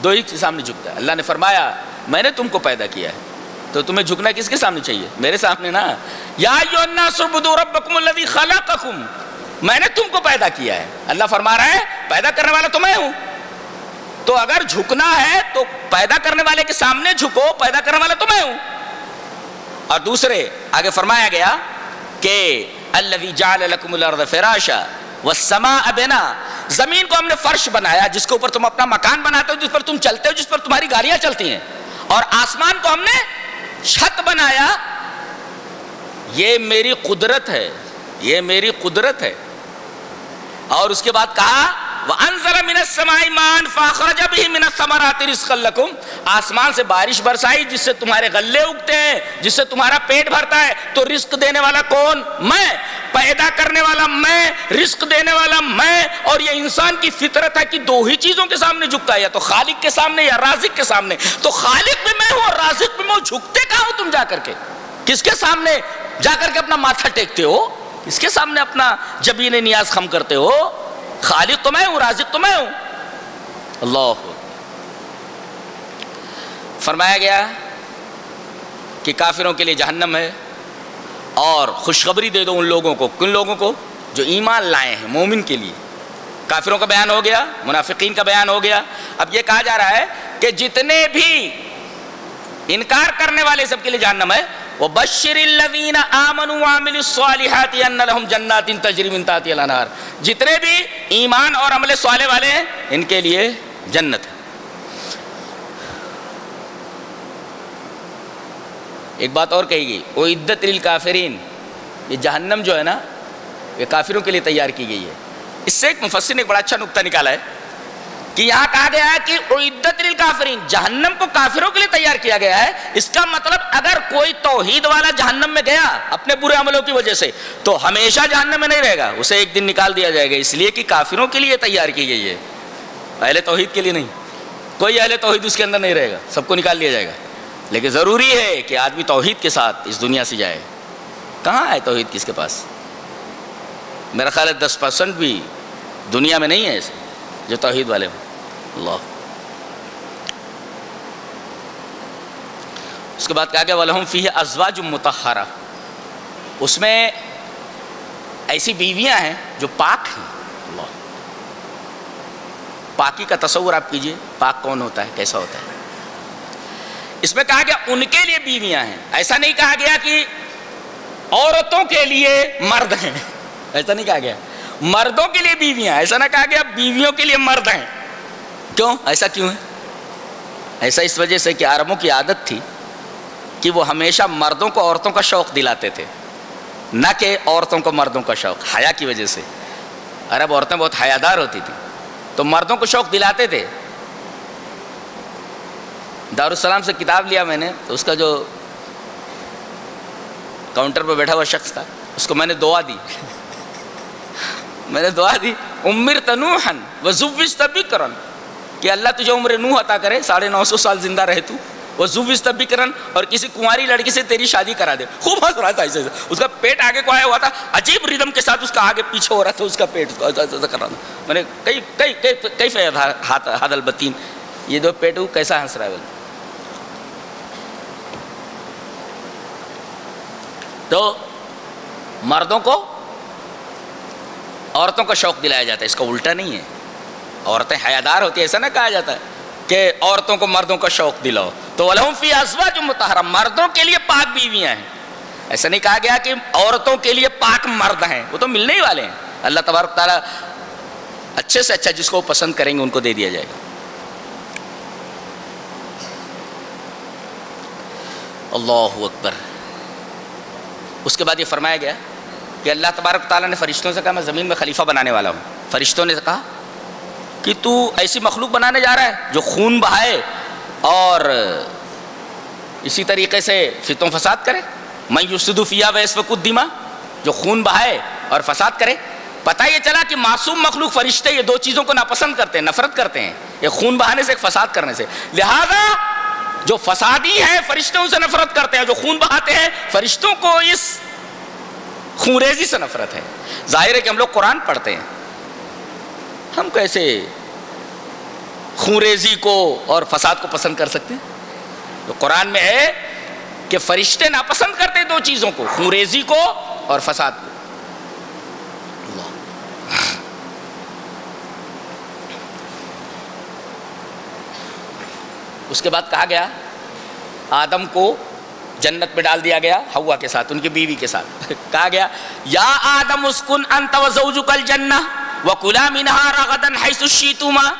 دو ہی کے سامنے جھکتا ہے۔ اللہ نے فرمایا میں نے تم کو پیدا کیا ہے، تو تمہیں جھکنا کس کے سامنے چاہیے؟ میرے سامنے نا۔ یا ایھا الناس اعبدوا ربکم الذی خلقکم، میں نے تم کو پیدا کیا ہے۔ اللہ فرما رہا ہے پیدا کرنے والا تو میں ہوں، تو اگر جھکنا ہے تو پیدا کرنے والے کے سامنے جھکو، پیدا کرنے والا تو میں ہوں۔ اور دوسرے آگے فرمایا گیا کہ الذی جعل لکم الارض فراشا والسماء بناء، زمین کو ہم نے فرش بنایا جس کے اوپر تم اپنا مکان بناتے ہو، جس پر تم چلتے ہو، جس پر تمہاری گاڑیاں چلتی ہیں، اور آسمان کو ہم نے چھت بنایا۔ یہ میری قدرت ہے، یہ میری قدرت ہے۔ اور اس کے بعد کہا وَأَنزَلَ مِنَ السَّمَاءِ مَاءً فَأَخْرَجَ بِهِ مِنَ الثَّمَرَاتِ رِزْقًا لَكُمْ، آسمان سے بارش برسائی جس سے تمہارے غلے اگتے ہیں، جس سے تمہارا پیٹ بھرتا ہے۔ تو رزق دینے والا کون؟ میں، پیدا کرنے والا میں، رزق دینے والا میں۔ اور یہ انسان کی فطرت ہے کہ دو ہی چیزوں کے سامنے جھکتا ہے، یا تو خالق کے سامنے یا رازق کے سامنے۔ تو خالق بھی میں ہوں اور رازق بھی میں ہوں، جھکتے کہاں ہو تم جا کر کے؟ کس کے سامنے جا کر کے اپنا ماتھا ٹیکتے ہو؟ کس کے سامنے اپنا جبین نیاز خم کرتے ہو؟ خالق تو میں ہوں، رازق تو میں ہوں۔ اللہ فرمایا گیا کہ کافروں کے لیے جہنم ہے، اور خوشخبری دے دو ان لوگوں کو، کن لوگوں کو؟ جو ایمان لائے ہیں، مومن کے لیے۔ کافروں کا بیان ہو گیا، منافقین کا بیان ہو گیا۔ اب یہ کہا جا رہا ہے کہ جتنے بھی انکار کرنے والے سب کے لیے جہنم ہے۔ وَبَشِّرِ الَّذِينَ آمَنُوا وَعَمِلُوا الصَّالِحَاتِ أَنَّ لَهُمْ جَنَّاتٍ تَجْرِي مِن تَحْتِهَا الْأَنْهَارُ، جتنے بھی ایمان اور عمل صالح والے ہیں ان کے لیے جنت ہے۔ ایک بات اور کہی گئی وَأُعِدَّتْ لِلْكَافِرِينَ، یہ جہنم جو ہے نا یہ کافروں کے لیے تیار کی گئی ہے۔ اس سے ایک مفسر نے ایک بڑا اچھا نکتہ نکالا ہے کہ یہاں کہا گیا ہے کہ اعدت للکافرین، جہنم کو کافروں کے لیے تیار کیا گیا ہے۔ اس کا مطلب اگر کوئی توحید والا جہنم میں گیا اپنے برے عملوں کی وجہ سے تو ہمیشہ جہنم میں نہیں رہے گا، اسے ایک دن نکال دیا جائے گا، اس لیے کہ کافروں کے لیے تیار کی گئی ہے، اہل توحید کے لیے نہیں۔ کوئی اہل توحید اس کے اندر نہیں رہے گا، سب کو نکال دیا جائے گا۔ لیکن ضروری ہے کہ آدمی توحید کے ساتھ اس دنیا سے جائے۔ کہاں ہے توحید کس کے پاس؟ میرا خیال ہے 10% بھی دنیا میں نہیں ہے ایسے جو توحید والے ہوں. اللہ. اس کے بعد کہا گیا وَلَهُمْ فِيهِ أَزْوَاجٌ مُطَهَّرَةٌ، اس میں ایسی بیویاں ہیں جو پاک ہیں. اللہ. پاکی کا تصور آپ کیجئے، پاک کون ہوتا ہے، کیسا ہوتا ہے. اس میں کہا گیا ان کے لیے بیویاں ہیں، ایسا نہیں کہا گیا کہ عورتوں کے لیے مرد ہیں، ایسا نہیں کہا گیا. مردوں کے لیے بیویاں، ایسا نہ کہا گیا بیویوں کے لیے مرد ہیں. کیوں؟ ایسا کیوں ہے؟ ایسا اس وجہ سے کہ عربوں کی عادت تھی کہ وہ ہمیشہ مردوں کو عورتوں کا شوق دلاتے تھے، نہ کہ عورتوں کو مردوں کا شوق. حیا کی وجہ سے عرب عورتیں بہت حیادار ہوتی تھیں، تو مردوں کو شوق دلاتے تھے. دارالسلام سے کتاب لیا میں نے، تو اس کا جو کاؤنٹر پہ بیٹھا ہوا شخص تھا، اس کو میں نے دعا دی. میں نے دعا دی امرت نوحا وزوجت بکرا، کہ اللہ تجھے عمر نوح عطا کرے، 950 سال زندہ رہے تو، وزوجت بکرا، اور کسی کنواری لڑکی سے تیری شادی کرا دے. خوب ہنس رہا تھا ایسے، اس کا پیٹ آگے کو آیا ہوا تھا، عجیب ردم کے ساتھ اس کا آگے پیچھے ہو رہا تھا، اس کا پیٹ کر رہا تھا. میں نے کیف ہذا البتین، یہ دو پیٹ کیسا ہنس رہا ہے. تو مردوں کو عورتوں کا شوق دلایا جاتا ہے، اس کا الٹا نہیں ہے. عورتیں حیادار ہوتی ہیں، ایسا نہ کہا جاتا ہے کہ عورتوں کو مردوں کا شوق دلاؤ. تو وَلَهُمْ فِيهَا أَزْوَاجٌ مُطَهَّرَةٌ، مردوں کے لیے پاک بیویاں ہیں. ایسا نہیں کہا گیا کہ عورتوں کے لیے پاک مرد ہیں، وہ تو ملنے ہی والے ہیں. اللہ تبارک تعالیٰ اچھے سے اچھا جس کو پسند کریں گے ان کو دے دیا جائے گا. اللہ اکبر. اس کے بعد یہ فرمایا گیا کہ اللہ تبارک تعالیٰ نے فرشتوں سے کہا میں زمین میں خلیفہ بنانے والا ہوں. فرشتوں نے کہا کہ تو ایسی مخلوق بنانے جا رہا ہے جو خون بہائے اور اسی طریقے سے فتن و فساد کرے. من یفسد فیہا ویسفک الدماء، جو خون بہائے اور فساد کرے. پتہ یہ چلا کہ معصوم مخلوق فرشتے یہ دو چیزوں کو ناپسند کرتے ہیں، نفرت کرتے ہیں، ایک خون بہانے سے، ایک فساد کرنے سے. لہذا جو فسادی ہیں فرشتوں سے نفرت کرتے ہیں، جو خون بہاتے ہیں فرشتوں کو اس خونریزی سے نفرت ہے. ظاہر ہے کہ ہم لوگ قرآن پڑھتے ہیں، ہم کیسے خونریزی کو اور فساد کو پسند کر سکتے ہیں؟ تو قرآن میں ہے کہ فرشتے ناپسند کرتے دو چیزوں کو، خونریزی کو اور فساد کو. اس کے بعد کہا گیا آدم کو جنت میں ڈال دیا گیا حوا کے ساتھ، ان کی بیوی کے ساتھ. کہا گیا یا آدم اسکن انت وزوجک الجنہ وکلا منہا رغدا حیث شئتما.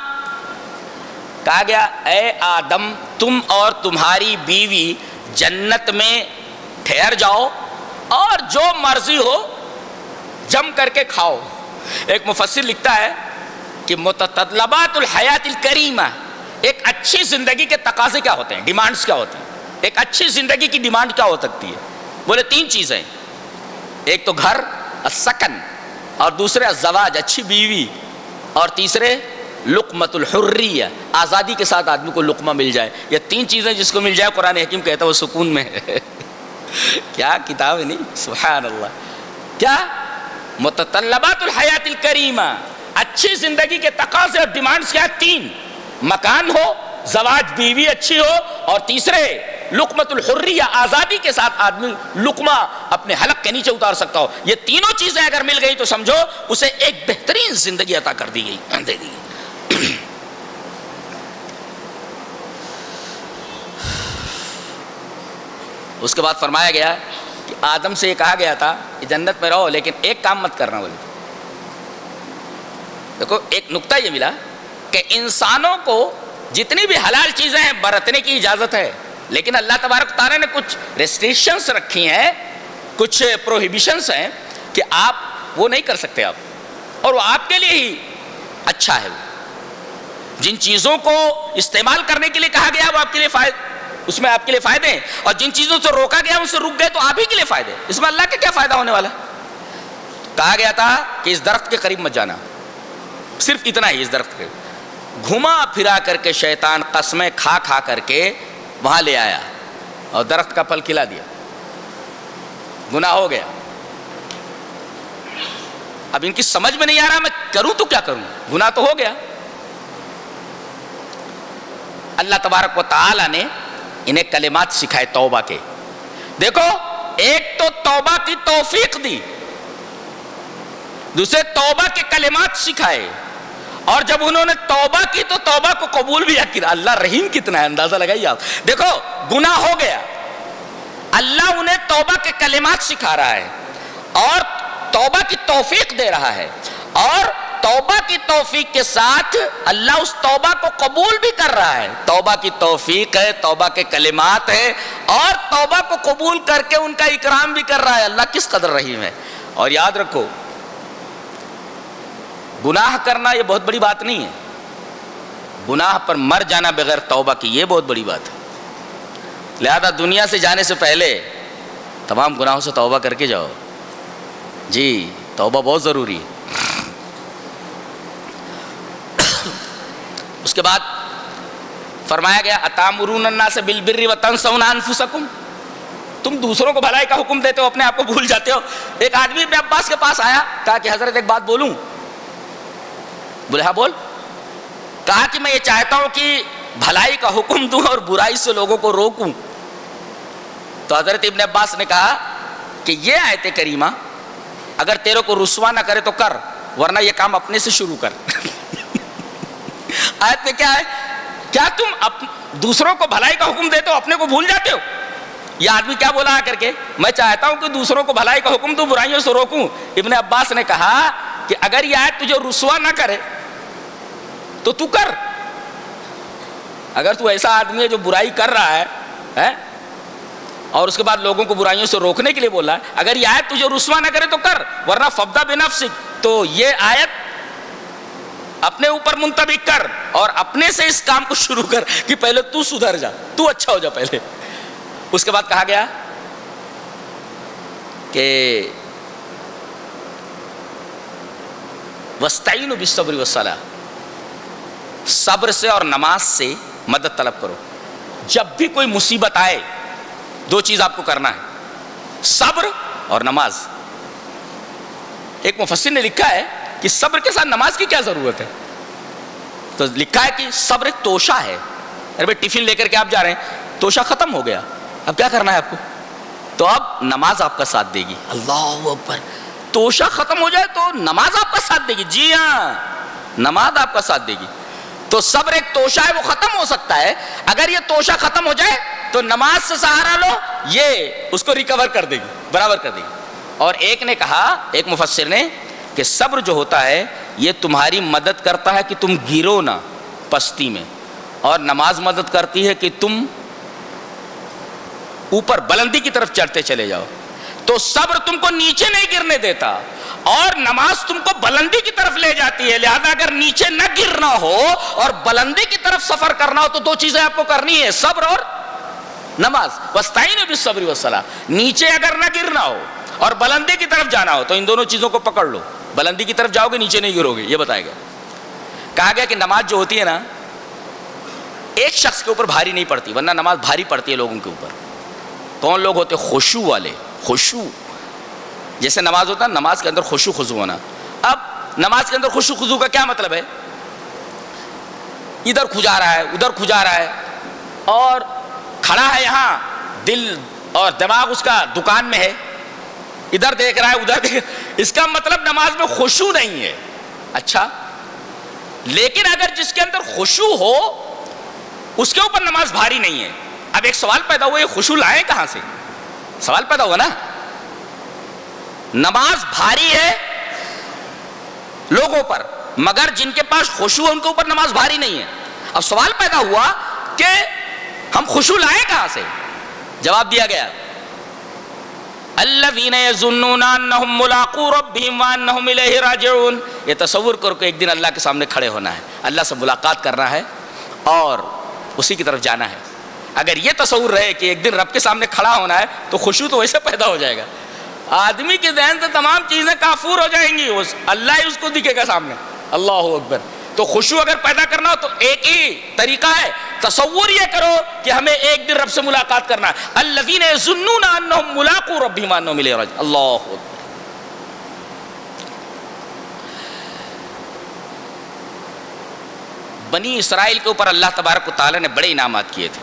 کہا گیا اے آدم تم اور تمہاری بیوی جنت میں ٹھہر جاؤ اور جو مرضی ہو جم کر کے کھاؤ. ایک مفسر لکھتا ہے کہ متطلبات الحیات الکریمہ، ایک اچھی زندگی کے تقاضے کیا ہوتے ہیں، ڈیمانڈز کیا ہوتے ہیں. ایک اچھی زندگی کی ڈیمانڈ کیا ہو سکتی ہے؟ بولے 3 چیزیں، ایک تو گھر، السکن، اور دوسرے الزواج، اچھی بیوی، اور تیسرے لقمۃ الحریہ، آزادی کے ساتھ آدمی کو لقمہ مل جائے. یہ 3 چیزیں جس کو مل جائے قرآن حکیم کہتا ہے وہ سکون میں ہے. کیا کتاب ہے نہیں، سبحان اللہ. کیا متطلبات الحیات الکریمہ، اچھی زندگی کے تقاضے اور ڈیمانڈز کیا؟ 3، مکان ہو، زواج بیوی اچھی ہو، اور تیسرے لقمۃ الحریہ، آزادی کے ساتھ آدمی لقمہ اپنے حلق کے نیچے اتار سکتا ہو. یہ تینوں چیزیں اگر مل گئی تو سمجھو اسے ایک بہترین زندگی عطا کر دی گئی، دے دی گئی. اس کے بعد فرمایا گیا کہ آدم سے یہ کہا گیا تھا کہ جنت میں رہو لیکن ایک کام مت کرنا. بولے دیکھو ایک نقطہ یہ ملا کہ انسانوں کو جتنی بھی حلال چیزیں ہیں برتنے کی اجازت ہے، لیکن اللہ تبارک تعالیٰ نے کچھ ریسٹرکشنز رکھی ہیں، کچھ پروہیبیشنز ہیں کہ آپ وہ نہیں کر سکتے آپ، اور وہ آپ کے لیے ہی اچھا ہے. جن چیزوں کو استعمال کرنے کے لیے کہا گیا وہ آپ کے لیے اس میں آپ کے لیے فائدے ہیں، اور جن چیزوں سے روکا گیا ان سے رک گئے تو آپ ہی کے لیے فائدے. اس میں اللہ کا کیا فائدہ ہونے والا؟ کہا گیا تھا کہ اس درخت کے قریب مت جانا، صرف اتنا ہی. اس درخت کے گھما پھرا کر کے شیطان قسمیں کھا کھا کر کے وہاں لے آیا اور درخت کا پھل کھلا دیا، گناہ ہو گیا. اب ان کی سمجھ میں نہیں آ رہا میں کروں تو کیا کروں, گناہ تو ہو گیا. اللہ تبارک و تعالی نے انہیں کلمات سکھائے توبہ کے. دیکھو ایک تو توبہ کی توفیق دی, دوسرے توبہ کے کلمات سکھائے, اور جب انہوں نے توبہ کی تو توبہ کو قبول بھی کیا. اللہ رحیم کتنا ہے, اندازہ لگائیے آپ. دیکھو گناہ ہو گیا, اللہ انہیں توبہ کے کلمات سکھا رہا ہے اور توبہ کی توفیق دے رہا ہے, اور توبہ کی توفیق کے ساتھ اللہ اس توبہ کو قبول بھی کر رہا ہے. توبہ کی توفیق ہے, توبہ کے کلمات ہے, اور توبہ کو قبول کر کے ان کا اکرام بھی کر رہا ہے. اللہ کس قدر رحیم ہے. اور یاد رکھو گناہ کرنا یہ بہت بڑی بات نہیں ہے, گناہ پر مر جانا بغیر توبہ کی یہ بہت بڑی بات ہے. لہذا دنیا سے جانے سے پہلے تمام گناہوں سے توبہ کر کے جاؤ. جی توبہ بہت ضروری ہے. اس کے بعد فرمایا گیا اتامرون الناس بالبر وتنسون انفسکم, تم دوسروں کو بھلائی کا حکم دیتے ہو, اپنے آپ کو بھول جاتے ہو. ایک آدمی ابن عباس کے پاس آیا, کہا کہ حضرت ایک بات بولوں؟ بولے ہاں بول. کہا کہ میں یہ چاہتا ہوں کہ بھلائی کا حکم دوں اور برائی سے لوگوں کو روکوں. تو حضرت ابن عباس نے کہا کہ یہ آیت کریمہ اگر تیرے کو رسوا نہ کرے تو کر, ورنہ یہ کام اپنے سے شروع کر. آیت میں کیا ہے, کیا تم دوسروں کو بھلائی کا حکم دیتے ہو, اپنے کو بھول جاتے ہو؟ یہ آدمی کیا بولا آ کر کے, میں چاہتا ہوں کہ دوسروں کو بھلائی کا حکم دوں, برائیوں سے روکوں. ابن عباس نے کہا کہ اگر یہ آیت تجھے رسوا نہ کرے تو تو کر. اگر تو ایسا آدمی ہے جو برائی کر رہا ہے اور اس کے بعد لوگوں کو برائیوں سے روکنے کے لیے بولا ہے, اگر یہ آیت تجھے رسوا نہ کرے تو کر, ورنہ فبدأ بنفسک, تو یہ آیت اپنے اوپر منطبق کر اور اپنے سے اس کام کو شروع کر کہ پہلے تو سدھر جا, تو اچھا ہو جا پہلے. اس کے بعد کہا گیا کہ وَاسْتَعِينُوا بِالصَّبْرِ وَالصَّلَاةِ, صبر سے اور نماز سے مدد طلب کرو. جب بھی کوئی مصیبت آئے دو چیز آپ کو کرنا ہے, صبر اور نماز. ایک مفسر نے لکھا ہے کہ صبر کے ساتھ نماز کی کیا ضرورت ہے, تو لکھا ہے کہ صبر ایک توشہ ہے. ارے بھائی ٹفن لے کر کے آپ جا رہے ہیں, توشہ ختم ہو گیا, اب کیا کرنا ہے آپ کو, تو اب نماز آپ کا ساتھ دے گی. اللہ اکبر, توشہ ختم ہو جائے تو نماز آپ کا ساتھ دے گی. جی ہاں, نماز آپ کا ساتھ دے گی. تو صبر ایک توشہ ہے, وہ ختم ہو سکتا ہے. اگر یہ توشہ ختم ہو جائے تو نماز سے سہارا لو, یہ اس کو ریکور کر دے گی, برابر کر دے گی. اور ایک نے کہا, ایک مفسر نے, کہ صبر جو ہوتا ہے یہ تمہاری مدد کرتا ہے کہ تم گرو نہ پستی میں, اور نماز مدد کرتی ہے کہ تم اوپر بلندی کی طرف چڑھتے چلے جاؤ. تو صبر تم کو نیچے نہیں گرنے دیتا اور نماز تم کو بلندی کی طرف لے جاتی ہے. لہذا اگر نیچے نہ گرنا ہو اور بلندی کی طرف سفر کرنا ہو تو دو چیزیں آپ کو کرنی ہے, صبر اور نماز. وَاسْتَعِينُوا بِالصَّبْرِ وَالصَّلَاةِ, نیچے اگر نہ گرنا ہو اور بلندی کی طرف جانا ہو تو ان دونوں چیزوں کو پکڑ لو. بلندی کی طرف جاؤ گے, نیچے نہیں گرو گے, یہ بتایا گیا. کہا گیا کہ نماز جو ہوتی ہے نا ایک شخص کے اوپر بھاری نہیں پڑتی, ورنہ نماز بھاری پڑتی ہے لوگوں کے اوپر. کون لوگ ہوتے؟ خشوع والے. خشوع جیسے نماز ہوتا ہے, نماز کے اندر خشوع خضوع ہونا. اب نماز کے اندر خشوع خضوع کا کیا مطلب ہے؟ ادھر کھجا رہا ہے, ادھر کھجا رہا ہے, اور کھڑا ہے یہاں, دل اور دماغ اس کا دکان میں ہے, ادھر دیکھ رہا ہے ادھر دیکھ, اس کا مطلب نماز میں خشوع نہیں ہے. اچھا, لیکن اگر جس کے اندر خشوع ہو اس کے اوپر نماز بھاری نہیں ہے. اب ایک سوال پیدا ہوا, یہ خشوع لائے کہاں سے؟ سوال پیدا ہوا نا. نماز بھاری ہے لوگوں پر, مگر جن کے پاس خشوع ہے ان کے اوپر نماز بھاری نہیں ہے. اب سوال پیدا ہوا کہ ہم خشوع لائے کہاں سے؟ جواب دیا گیا, الذین یظنون انہم ملاقو ربہم وانہم الیہ راجعون. یہ تصور کرو کہ ایک دن اللہ کے سامنے کھڑے ہونا ہے, اللہ سے ملاقات کرنا ہے اور اسی کی طرف جانا ہے. اگر یہ تصور رہے کہ ایک دن رب کے سامنے کھڑا ہونا ہے تو خشوع تو ویسے پیدا ہو جائے گا. آدمی کے ذہن سے تمام چیزیں کافور ہو جائیں گی, اللہ ہی اس کو دکھے گا سامنے. اللہ اکبر. تو خشوع اگر پیدا کرنا ہو تو ایک ہی طریقہ ہے, تصور یہ کرو کہ ہمیں ایک دن رب سے ملاقات کرنا ہے. الذین یظنون انہم ملاقو ربہم وانہم الیہ راجعون. اللہ اکبر. بنی اسرائیل کے اوپر اللہ تبارک و تعالیٰ نے بڑے انعامات کیے تھے،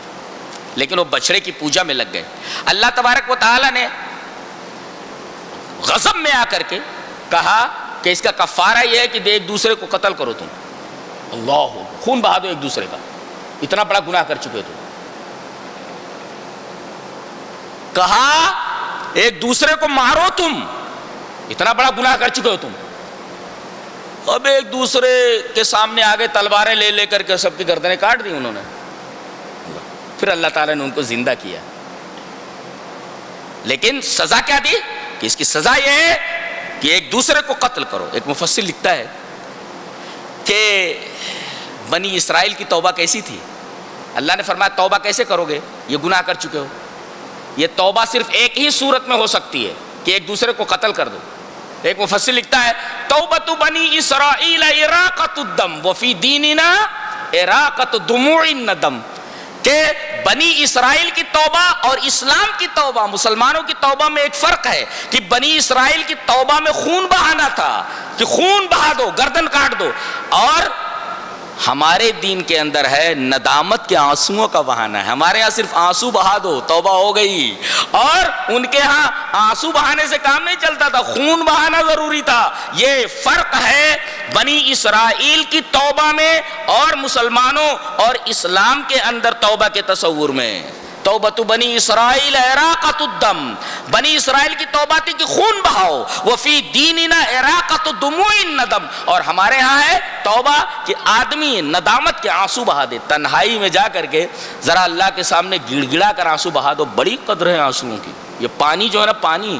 لیکن وہ بچڑے کی پوجا میں لگ گئے۔ اللہ تبارک و تعالیٰ نے غضب میں آ کر کے کہا کہ اس کا کفارہ یہ ہے کہ ایک دوسرے کو قتل کرو، تم اللہ خون بہا دو ایک دوسرے کا، اتنا بڑا گناہ کر چکے تم۔ کہا ایک دوسرے کو مارو، تم اتنا بڑا گناہ کر چکے ہو تم۔ اب ایک دوسرے کے سامنے آگے تلواریں لے لے کر کے سب کی گردنیں کاٹ دی انہوں نے۔ پھر اللہ تعالیٰ نے ان کو زندہ کیا، لیکن سزا کیا دی کہ اس کی سزا یہ ہے کہ ایک دوسرے کو قتل کرو۔ ایک مفسر لکھتا ہے کہ بنی اسرائیل کی توبہ کیسی تھی؟ اللہ نے فرمایا توبہ کیسے کرو گے، یہ گناہ کر چکے ہو۔ یہ توبہ صرف ایک ہی صورت میں ہو سکتی ہے کہ ایک دوسرے کو قتل کر دو۔ ایک مفسر لکھتا ہے توبۃ بنی اسرائیل اراقۃ الدم وفی دیننا اراقۃ دموع الندم، کہ بنی اسرائیل کی توبہ اور اسلام کی توبہ، مسلمانوں کی توبہ میں ایک فرق ہے کہ بنی اسرائیل کی توبہ میں خون بہانا تھا کہ خون بہا دو، گردن کاٹ دو، اور ہمارے دین کے اندر ہے ندامت کے آنسوؤں کا بہانا ہے۔ ہمارے ہاں صرف آنسو بہا دو توبہ ہو گئی، اور ان کے ہاں آنسو بہانے سے کام نہیں چلتا تھا، خون بہانا ضروری تھا۔ یہ فرق ہے بنی اسرائیل کی توبہ میں اور مسلمانوں اور اسلام کے اندر توبہ کے تصور میں۔ توبۃ بنی اسرائیل اراقۃ الدم، بنی اسرائیل کی توبہ تھی کہ خون بہاؤ، وفی دیننا اراقۃ دموع الندم، اور ہمارے ہاں ہے توبہ کہ آدمی ندامت کے آنسو بہا دے، تنہائی میں جا کر کے ذرا اللہ کے سامنے گڑ گڑا کر آنسو بہا دو۔ بڑی قدر ہے آنسوؤں کی۔ یہ پانی جو ہے نا، پانی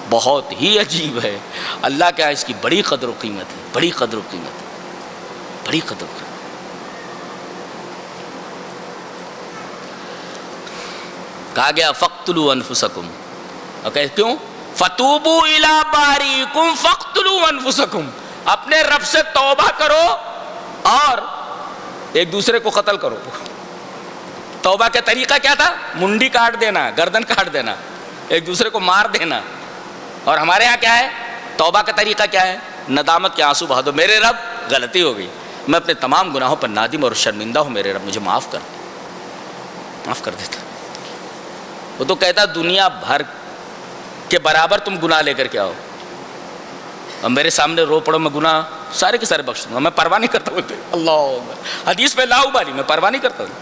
بہت ہی عجیب ہے، اللہ کیا اس کی بڑی قدر و قیمت ہے، بڑی قدر و قیمت ہے، بڑی قدر و قیمت۔ کہا گیا فَاقْتُلُوا أَنفُسَكُمْ، اوکے کیوں؟ فَتُوبُوا إِلَىٰ بَارِئِكُمْ فَاقْتُلُوا أَنفُسَكُمْ، اپنے رب سے توبہ کرو اور ایک دوسرے کو قتل کرو۔ توبہ کا طریقہ کیا تھا؟ منڈی کاٹ دینا، گردن کاٹ دینا، ایک دوسرے کو مار دینا۔ اور ہمارے ہاں کیا ہے؟ توبہ کا طریقہ کیا ہے؟ ندامت کے آنسو بہا دو، میرے رب غلطی ہو گئی، میں اپنے تمام گناہوں پر نادم اور شرمندہ ہوں، میرے رب مجھے معاف کر دیتا۔ وہ تو کہتا دنیا بھر کے برابر تم گناہ لے کر کے آؤ اور میرے سامنے رو پڑو، میں گناہ سارے کے سارے بخش دوں گا، میں پرواہ نہیں کرتا بولتے اللہ حدیث میں لا ابالی، میں پرواہ نہیں کرتا ہوں۔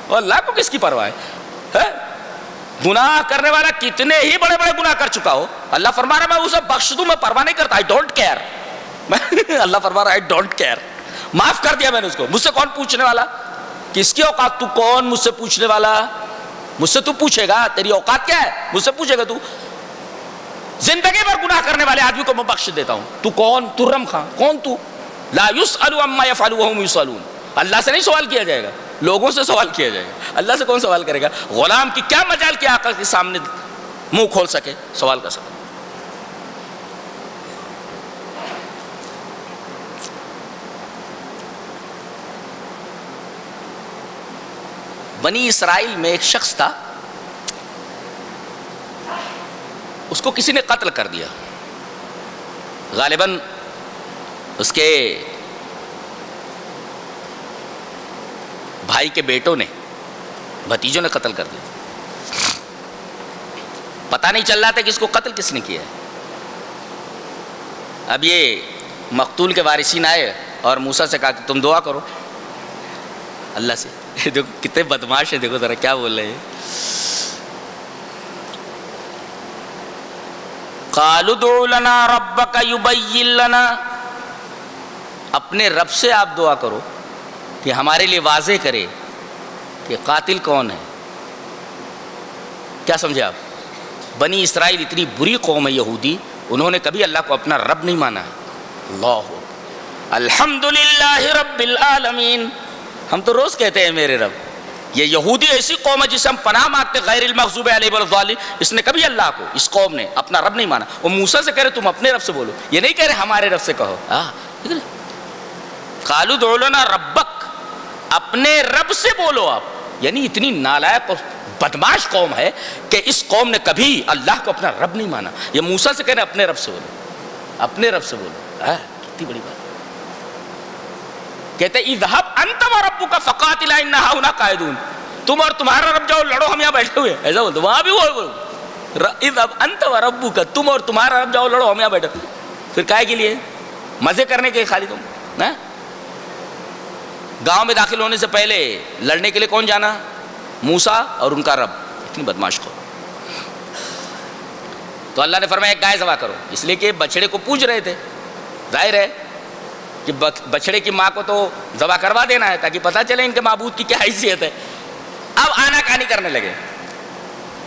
اور اللہ کو کس کی پرواہ ہے؟ گناہ کرنے والا کتنے ہی بڑے بڑے گناہ کر چکا ہو، اللہ فرما رہا میں اسے بخش دوں، میں پرواہ نہیں کرتا، آئی ڈونٹ کیئر۔ اللہ فرما رہا آئی ڈونٹ کیئر، معاف کر دیا میں نے اس کو۔ مجھ سے کون پوچھنے والا؟ کس کی اوقات؟ تو کون مجھ سے پوچھنے والا؟ مجھ سے تو پوچھے گا، تیری اوقات کیا ہے؟ مجھ سے پوچھے گا تو؟ زندگی بھر گناہ کرنے والے آدمی کو میں بخش دیتا ہوں، تو کون؟ ترم خان کون تو؟ لا یسأل عما یفعل وهم یسألون، اللہ سے نہیں سوال کیا جائے گا، لوگوں سے سوال کیا جائے گا۔ اللہ سے کون سوال کرے گا؟ غلام کی کیا مجال کہ آقا کے سامنے منہ کھول سکے، سوال کر سکے۔ بنی اسرائیل میں ایک شخص تھا، اس کو کسی نے قتل کر دیا، غالباً اس کے بھائی کے بیٹوں نے، بھتیجوں نے قتل کر دیا۔ پتہ نہیں چل رہا تھا کہ اس کو قتل کس نے کیا ہے۔ اب یہ مقتول کے وارثین آئے اور موسیٰ سے کہا کہ تم دعا کرو اللہ سے۔ دیکھو کتنے بدماش ہے، دیکھو ذرا کیا بول رہے ہیں۔ قالوا ادع لنا ربک یبین لنا، اپنے رب سے آپ دعا کرو کہ ہمارے لیے واضح کرے کہ قاتل کون ہے۔ کیا سمجھے آپ؟ بنی اسرائیل اتنی بری قوم ہے یہودی، انہوں نے کبھی اللہ کو اپنا رب نہیں مانا ہے۔ اللہ الحمدللہ رب العالمین، ہم تو روز کہتے ہیں میرے رب۔ یہ یہودی ایسی قوم ہے جسے ہم پناہ مانگتے، غیر المغضوب علیہم ولا الضالین، اس نے کبھی اللہ کو، اس قوم نے اپنا رب نہیں مانا۔ وہ موسیٰ سے کہہ رہے تم اپنے رب سے بولو، یہ نہیں کہہ رہے ہمارے رب سے کہو۔ قالوا ادع لنا ربک، اپنے رب سے بولو آپ۔ یعنی اتنی نالائق اور بدماش قوم ہے کہ اس قوم نے کبھی اللہ کو اپنا رب نہیں مانا۔ یہ موسیٰ سے کہہ رہے اپنے رب سے بولو، اپنے رب سے بولو۔ کتنی بڑی بات۔ کہتے اذهب انت وربک فقاتلا انا هنا قاعدون، تم اور تمہارا رب جاؤ لڑو، ہم یہاں بیٹھے ہوئے، ایسا بولتے وہاں بھی وہ اذهب انت وربک، تم اور تمہارا رب جاؤ لڑو، ہم یہاں بیٹھے، پھر کائے کے لیے؟ مزے کرنے کے خالی تم نا؟ گاؤں میں داخل ہونے سے پہلے لڑنے کے لیے کون جانا؟ موسیٰ اور ان کا رب، اتنی بدماش کو. تو اللہ نے فرمایا ایک گائے ذبح کرو، اس لیے کہ بچڑے کو پوج رہے تھے، ظاہر ہے کہ بچڑے کی ماں کو تو ذبح کروا دینا ہے تاکہ پتہ چلے ان کے معبود کی کیا حیثیت ہے. اب آنا کہانی کرنے لگے.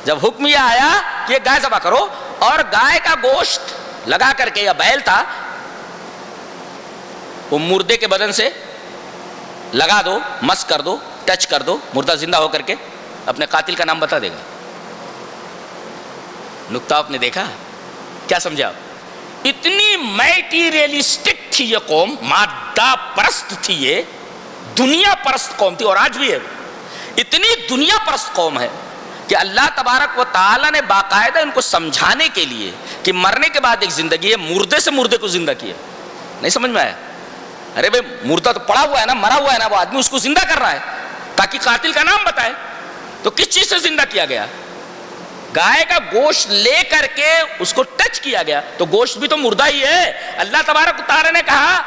جب حکم یہ آیا کہ گائے ذبح کرو اور گائے کا گوشت لگا کر کے، یا بیل تھا، وہ مردے کے بدن سے لگا دو، مس کر دو، ٹچ کر دو، مردہ زندہ ہو کر کے اپنے قاتل کا نام بتا دے گا. نکتہ آپ نے دیکھا، کیا سمجھا آپ؟ اتنی میٹیریلسٹک تھی یہ قوم، مادہ پرست تھی، یہ دنیا پرست قوم تھی، اور آج بھی ہے. اتنی دنیا پرست قوم ہے کہ اللہ تبارک و تعالیٰ نے باقاعدہ ان کو سمجھانے کے لیے کہ مرنے کے بعد ایک زندگی ہے، مردے سے مردے کو زندہ کیا. نہیں سمجھ میں آیا؟ ارے بھائی مردہ تو پڑا ہوا ہے نا، مرا ہوا ہے نا، وہ آدمی اس کو زندہ کر رہا ہے تاکہ قاتل کا نام بتائے. تو کس چیز سے زندہ کیا گیا؟ گائے کا گوشت لے کر کے اس کو ٹچ کیا گیا، تو گوشت بھی تو مردہ ہی ہے. اللہ تبارک و تعالیٰ نے کہا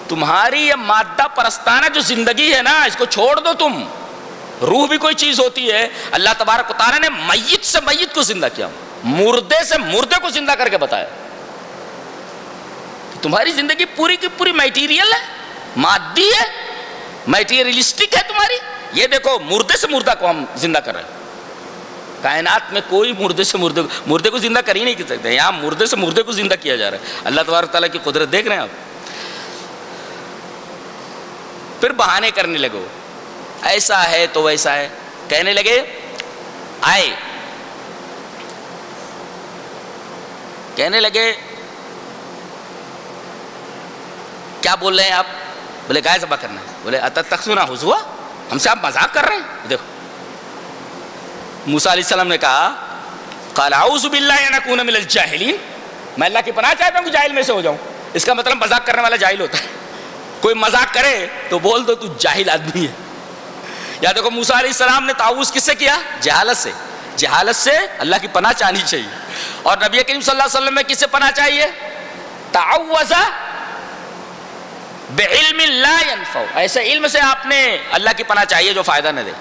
تمہاری یہ مادہ پرستانہ جو زندگی ہے نا، اس کو چھوڑ دو. تم روح بھی کوئی چیز ہوتی ہے. اللہ تبارک و تعالیٰ نے میت سے میت کو زندہ کیا، مردے سے مردے کو زندہ کر کے بتایا. تمہاری زندگی پوری کی پوری میٹیریل ہے، مادی ہے، میٹیریلسٹک ہے تمہاری. یہ دیکھو مردے سے مردہ کو ہم زندہ کر رہے ہیں. کائنات میں کوئی مردے سے مردے کو زندہ کر ہی نہیں سکتے، یہاں مردے سے مردے کو زندہ کیا جا رہا ہے. اللہ تبارک تعالیٰ کی قدرت دیکھ رہے ہیں آپ. پھر بہانے کرنے لگو، ایسا ہے تو ویسا ہے. کہنے لگے آئے، کہنے لگے کیا بول رہے ہیں آپ؟ بولے گائے ذبح کرنا ہے. بولے اتتخذونہ ہزوا، ہم سے آپ مذاق کر رہے ہیں؟ دیکھو موسیٰ علیہ السلام نے کہا قال اعوذ باللہ ان اکون من الجاہلین، میں اللہ کی پناہ چاہتا ہوں کہ جاہل میں سے ہو جاؤں. اس کا مطلب مذاق کرنے والا جاہل ہوتا ہے. کوئی مذاق کرے تو بول دو تو جاہل آدمی ہے. یا دیکھو موسیٰ علیہ السلام نے تعوذ کس سے کیا؟ جہالت سے. جہالت سے اللہ کی پناہ چاہنی چاہیے. اور نبی کریم صلی اللہ علیہ وسلم میں کس سے پناہ چاہیے؟ تعوذ بعلم لا ينفع، ایسے علم سے آپ نے اللہ کی پناہ چاہیے جو فائدہ نہ دے.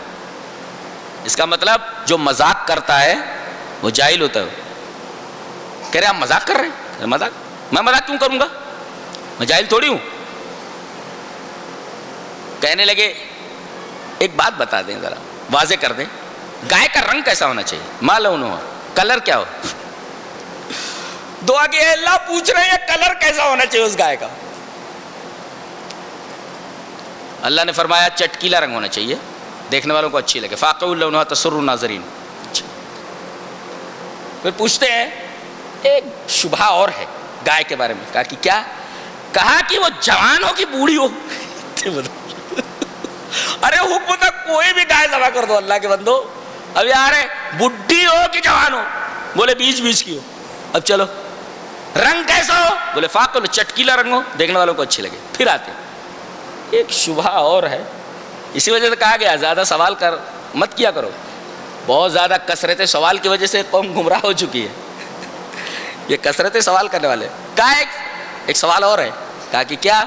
اس کا مطلب جو مذاق کرتا ہے وہ جاہل ہوتا ہے. کہہ رہے آپ مذاق کر رہے ہیں؟ مذاق؟ میں مذاق کیوں کروں گا؟ میں جاہل تھوڑی ہوں. کہنے لگے ایک بات بتا دیں، ذرا واضح کر دیں، گائے کا رنگ کیسا ہونا چاہیے؟ ما لونہا، کلر کیا ہو؟ دعا کہ اللہ پوچھ رہے ہیں کلر کیسا ہونا چاہیے اس گائے کا. اللہ نے فرمایا چٹکیلا رنگ ہونا چاہیے، دیکھنے والوں کو اچھی لگے. فاقع لونہا تسر الناظرین. پھر پوچھتے ہیں ایک شبہ اور ہے گائے کے بارے میں. کہا کہ کیا؟ کہا کہ وہ جوان ہو کہ بوڑھی ہو. ارے حکم تھا کوئی بھی گائے ذبح کر دو اللہ کے بندو. اب یار بڈھی ہو کہ جوان ہو؟ بولے بیچ بیچ کی ہو. اب چلو رنگ کیسا ہو؟ بولے فاقع چٹکیلا رنگ ہو، دیکھنے والوں کو اچھے لگے. پھر آتے ایک شبہ اور ہے، اسی وجہ سے کہا گیا زیادہ سوال کر مت کیا کرو. بہت زیادہ کثرت سوال کی وجہ سے قوم گمراہ ہو چکی ہے. یہ کثرت سوال کرنے والے. کہا ایک سوال اور ہے. کہا کہ کیا؟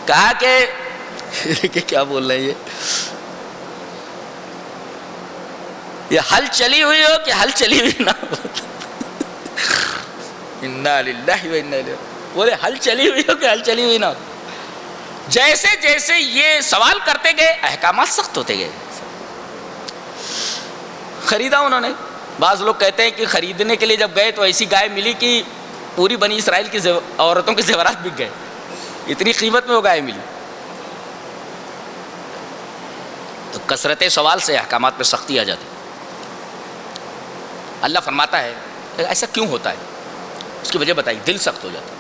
کہا کہ کیا بول رہے ہیں یہ ہل چلی ہوئی ہو کہ ہل چلی ہوئی نہ ہو. انا للہ و انا الیہ. بولے ہل چلی ہوئی ہو کہ ہل چلی ہوئی نہ ہو. جیسے جیسے یہ سوال کرتے گئے احکامات سخت ہوتے گئے. خریدا انہوں نے. بعض لوگ کہتے ہیں کہ خریدنے کے لیے جب گئے تو ایسی گائے ملی کہ پوری بنی اسرائیل کی عورتوں کے زیورات بک گئے، اتنی قیمت میں وہ گائے ملی. تو کثرت سوال سے احکامات پہ سختی آ جاتی. اللہ فرماتا ہے ایسا کیوں ہوتا ہے؟ اس کی وجہ بتائی، دل سخت ہو جاتا.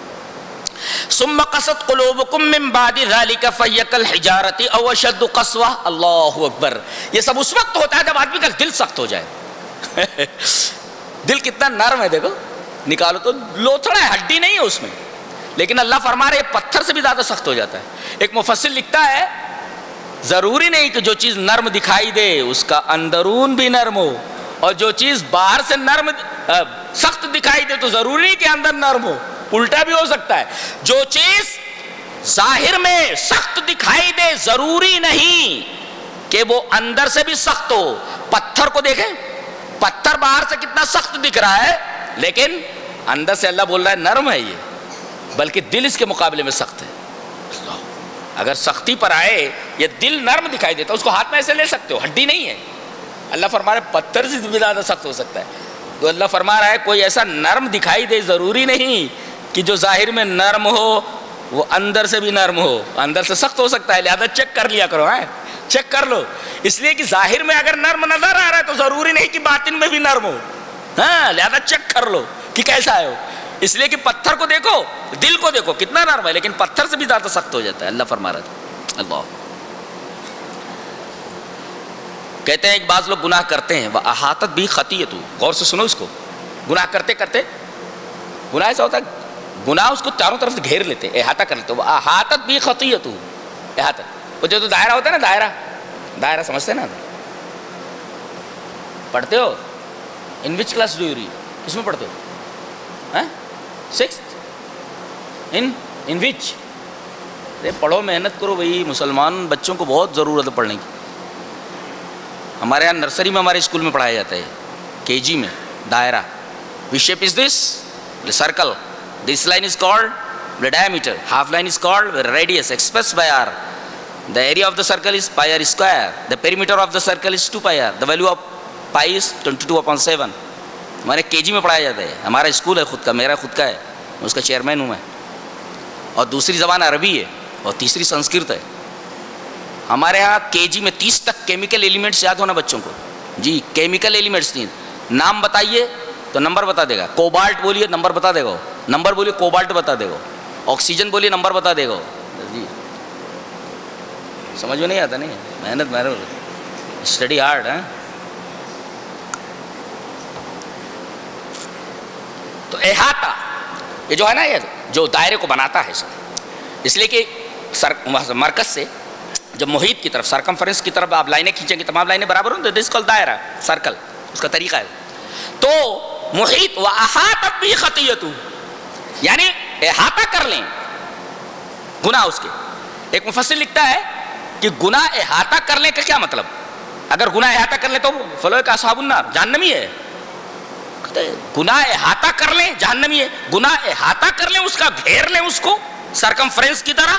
ثم قست قلوبکم من بعد ذلك فهي كالحجارة او اشد قسوة. اللہ اکبر. یہ سب اس وقت ہوتا ہے جب آدمی کا دل سخت ہو جائے. دل کتنا نرم ہے دیکھو، نکالو تو لوتھڑا ہے، ہڈی نہیں ہے اس میں. لیکن اللہ فرما رہے ہیں پتھر سے بھی زیادہ سخت ہو جاتا ہے۔ ایک مفسر لکھتا ہے ضروری نہیں کہ جو چیز نرم دکھائی دے اس کا اندرون بھی نرم ہو، اور جو چیز باہر سے نرم سخت دکھائی دے تو ضروری نہیں کہ اندر نرم ہو، الٹا بھی ہو سکتا ہے۔ جو چیز ظاہر میں سخت دکھائی دے ضروری نہیں کہ وہ اندر سے بھی سخت ہو۔ پتھر کو دیکھیں، پتھر باہر سے کتنا سخت دکھ رہا ہے لیکن اندر سے اللہ بول رہا ہے نرم ہے یہ، بلکہ دل اس کے مقابلے میں سخت ہے۔ اگر سختی پر آئے یہ دل نرم دکھائی دیتا اس کو ہاتھ میں ایسے لے سکتے ہو، ہڈی نہیں ہے۔ اللہ فرما رہا ہے پتھر سے بھی زیادہ سخت ہو سکتا ہے۔ تو اللہ فرما رہا ہے کوئی ایسا نرم دکھائی دے ضروری نہیں کہ جو ظاہر میں نرم ہو وہ اندر سے بھی نرم ہو، اندر سے سخت ہو سکتا ہے، لہذا چیک کر لیا کرو، چیک کر لو، اس لیے کہ ظاہر میں اگر نرم نظر آ رہا ہے تو ضروری نہیں کہ باطن میں بھی نرم ہو، لہذا چیک کر لو کہ کیسا ہے ہو۔ اس لیے کہ پتھر کو دیکھو، دل کو دیکھو کتنا نرم ہے لیکن پتھر سے بھی زیادہ سخت ہو جاتا ہے۔ اللہ فرما رہا ہے، اللہ کہتے ہیں ایک بعض لوگ گناہ کرتے ہیں وَأَحَاطَتْ بِهِ خَطِيئَتُهُ، غور سے سنو اس کو، گناہ کرتے کرتے گناہ ایسا ہوتا ہے گناہ اس کو چاروں طرف سے گھیر لیتے، احاطہ کر لیتے، وَأَحَاطَتْ بِهِ خَطِيئَتُهُ، احاطہ، وہ جو دائرہ ہوتا ہے نا، دائرہ سمجھتے ہیں نا، پڑھتے ہو ان وچ کلاس ڈو یو ریڈ، کس میں پڑھتے ہو؟ سکس ان وچ؟ پڑھو، محنت کرو بھائی، مسلمان بچوں کو بہت ضرورت ہے پڑھنے کی۔ ہمارے یہاں نرسری میں ہمارے اسکول میں پڑھایا جاتا ہے، KG میں دائرہ، which shape is this? The circle. This line is called the diameter, half line is called the radius expressed by r. The area of the circle is pi r square. The perimeter of the circle is 2 pi r. The value of pi is 22/7. ہمارے KG میں پڑھایا جاتا ہے، ہمارا school ہے خود کا، میرا خود کا ہے، اس کا چیئرمین ہوں میں، اور دوسری زبان عربی ہے اور تیسری سنسکرت ہے۔ ہمارے ہاں KG میں 30 تک کیمیکل ایلیمنٹس یاد ہونا بچوں کو، جی کیمیکل ایلیمنٹس 3 نام بتائیے تو نمبر بتا دے گا، کوبالٹ بولیے نمبر بتا دے گا، نمبر بولیے کوبالٹ بتا دے گا، آکسیجن بولیے نمبر بتا دے گا، جی سمجھ میں نہیں آتا، نہیں محنت اسٹڈی ہارڈ ہے۔ تو احاطہ یہ جو ہے نا، یہ جو دائرے کو بناتا ہے اس لیے کہ مرکز سے جب محیط کی طرف سرکمفرنس کی طرف آپ لائنیں کھینچیں گے تمام لائنیں برابر ہوں، دس کال دائرہ سرکل، اس کا طریقہ ہے۔ تو محیط وَأَحَاطَتْ بِهِ خَطِيئَتُهُ یعنی احاطہ کر لیں گناہ اس کے۔ ایک مفسر لکھتا ہے کہ گناہ احاطہ کر لیں کا کیا مطلب؟ اگر گناہ احاطہ کر لیں تو فلوئے کا اصحاب النار، جہنمی ہے۔ گناہ احاطہ کر لیں جہنمی ہے، گناہ احاطہ کر لیں، اس کا گھیر لیں اس کو سرکمفرنس کی طرح،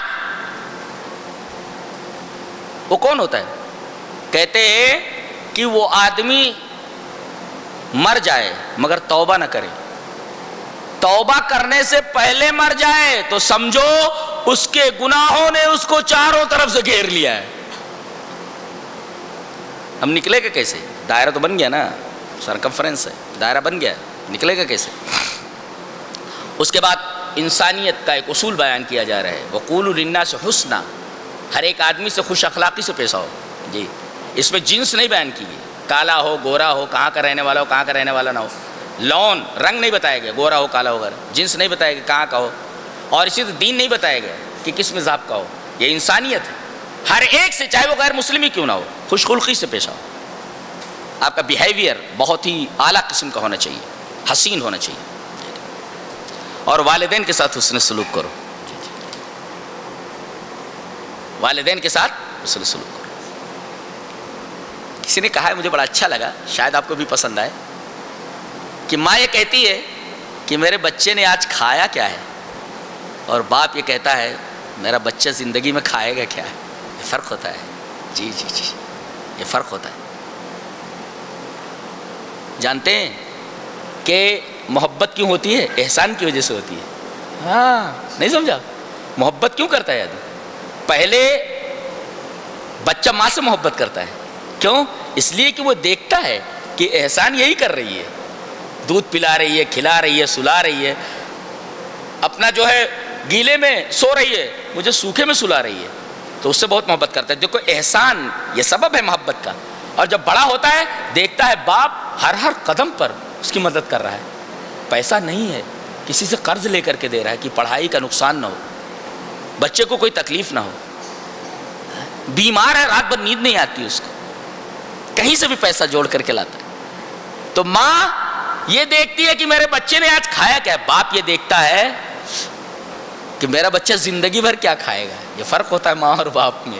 وہ کون ہوتا ہے؟ کہتے ہیں کہ وہ آدمی مر جائے مگر توبہ نہ کرے، توبہ کرنے سے پہلے مر جائے تو سمجھو اس کے گناہوں نے اس کو چاروں طرف سے گھیر لیا ہے۔ ہم نکلے گا کیسے؟ دائرہ تو بن گیا نا، سرکمفرنس ہے، دائرہ بن گیا، نکلے گا کیسے؟ اس کے بعد انسانیت کا ایک اصول بیان کیا جا رہا ہے، وَقُولُوا لِلنَّاسِ حُسْنًا، ہر ایک آدمی سے خوش اخلاقی سے پیش آؤ، جی اس میں جنس نہیں بیان کی گئی، کالا ہو گورا ہو، کہاں کا رہنے والا ہو کہاں کا رہنے والا نہ ہو، لون رنگ نہیں بتایا گیا، گورا ہو کالا ہو، جنس نہیں بتایا گیا کہاں کا ہو، اور اسی طرح دین نہیں بتایا گیا کہ کس مذہب کا ہو۔ یہ انسانیت ہے، ہر ایک سے چاہے وہ غیر مسلم ہی کیوں نہ ہو خوش خلقی سے پیش آؤ، آپ کا بیہیویئر بہت ہی اعلیٰ قسم کا ہونا چاہیے، حسین ہونا چاہیے، اور والدین کے ساتھ حسن سلوک کرو، والدین کے ساتھ حسن سلوک کرو۔ کسی نے کہا ہے مجھے بڑا اچھا لگا، شاید آپ کو بھی پسند آئے، کہ ماں یہ کہتی ہے کہ میرے بچے نے آج کھایا کیا ہے، اور باپ یہ کہتا ہے میرا بچہ زندگی میں کھائے گا کیا ہے۔ یہ فرق ہوتا ہے، جی جی جی یہ فرق ہوتا ہے۔ جانتے ہیں کہ محبت کیوں ہوتی ہے؟ احسان کی وجہ سے ہوتی ہے۔ ہاں نہیں سمجھا؟ محبت کیوں کرتا ہے آدمی؟ پہلے بچہ ماں سے محبت کرتا ہے، کیوں؟ اس لیے کہ وہ دیکھتا ہے کہ احسان یہی کر رہی ہے، دودھ پلا رہی ہے، کھلا رہی ہے، سلا رہی ہے، اپنا جو ہے گیلے میں سو رہی ہے، مجھے سوکھے میں سلا رہی ہے، تو اس سے بہت محبت کرتا ہے۔ دیکھو احسان یہ سبب ہے محبت کا۔ اور جب بڑا ہوتا ہے دیکھتا ہے باپ ہر قدم پر اس کی مدد کر رہا ہے، پیسہ نہیں ہے کسی سے قرض لے کر کے دے رہا ہے کہ پڑھائی کا نقصان نہ ہو، بچے کو کوئی تکلیف نہ ہو، بیمار ہے رات بھر نیند نہیں آتی اس کو، کہیں سے بھی پیسہ جوڑ کر کے لاتا ہے. تو ماں یہ دیکھتی ہے کہ میرے بچے نے آج کھایا کیا ہے، باپ یہ دیکھتا ہے کہ میرا بچہ زندگی بھر کیا کھائے گا. یہ فرق ہوتا ہے ماں اور باپ میں.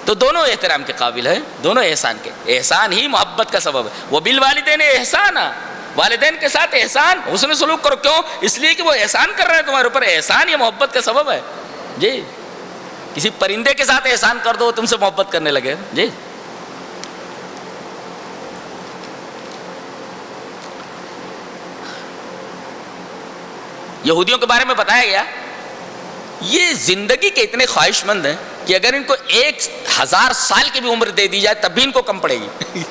تو دونوں احترام کے قابل ہیں، دونوں احسان کے. احسان ہی محبت کا سبب ہے. وبالوالدین احسانا، والدین کے ساتھ احسان حسن سلوک کرو. کیوں؟ اس لیے کہ وہ احسان کر رہے ہیں تمہارے اوپر. احسان یہ محبت کا سبب ہے. جی کسی پرندے کے ساتھ احسان کر دو تم سے محبت کرنے لگے. جی یہودیوں کے بارے میں بتایا گیا یہ زندگی کے اتنے خواہش مند ہیں کہ اگر ان کو 1000 سال کی بھی عمر دے دی جائے تب بھی ان کو کم پڑے گی.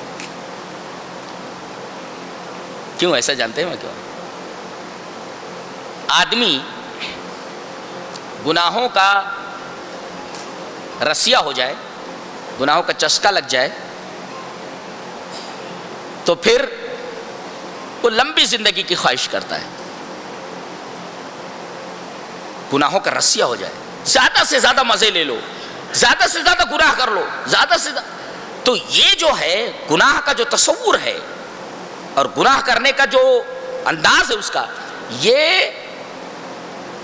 کیوں ایسا جانتے ہیں میں کیوں؟ آدمی گناہوں کا رسیا ہو جائے، گناہوں کا چسکا لگ جائے تو پھر وہ لمبی زندگی کی خواہش کرتا ہے. گناہوں کا رسیا ہو جائے، زیادہ سے زیادہ مزے لے لو، زیادہ سے زیادہ گناہ کر لو، زیادہ سے زیادہ. تو یہ جو ہے گناہ کا جو تصور ہے اور گناہ کرنے کا جو انداز ہے اس کا، یہ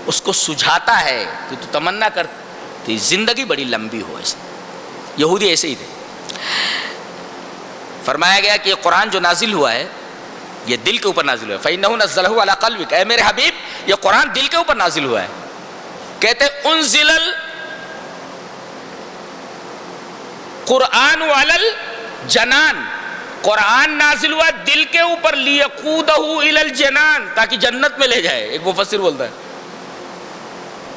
اس کو سجھاتا ہے کہ تو تمنا کرتی زندگی بڑی لمبی ہو. ایسے یہودی ایسے ہی تھے. فرمایا گیا کہ یہ قرآن جو نازل ہوا ہے یہ دل کے اوپر نازل ہوا ہے. فَإِنَّهُ نَزَّلَهُ عَلَىٰ قَلْبِكَ، اے میرے حبیب یہ قرآن دل کے اوپر نازل ہوا ہے. کہتے انزل القرآن علی الجنان، قرآن نازل ہوا دل کے اوپر لیقودہ الی الجنان، تاکہ جنت میں لے جائے. ایک مفسر بولتا ہے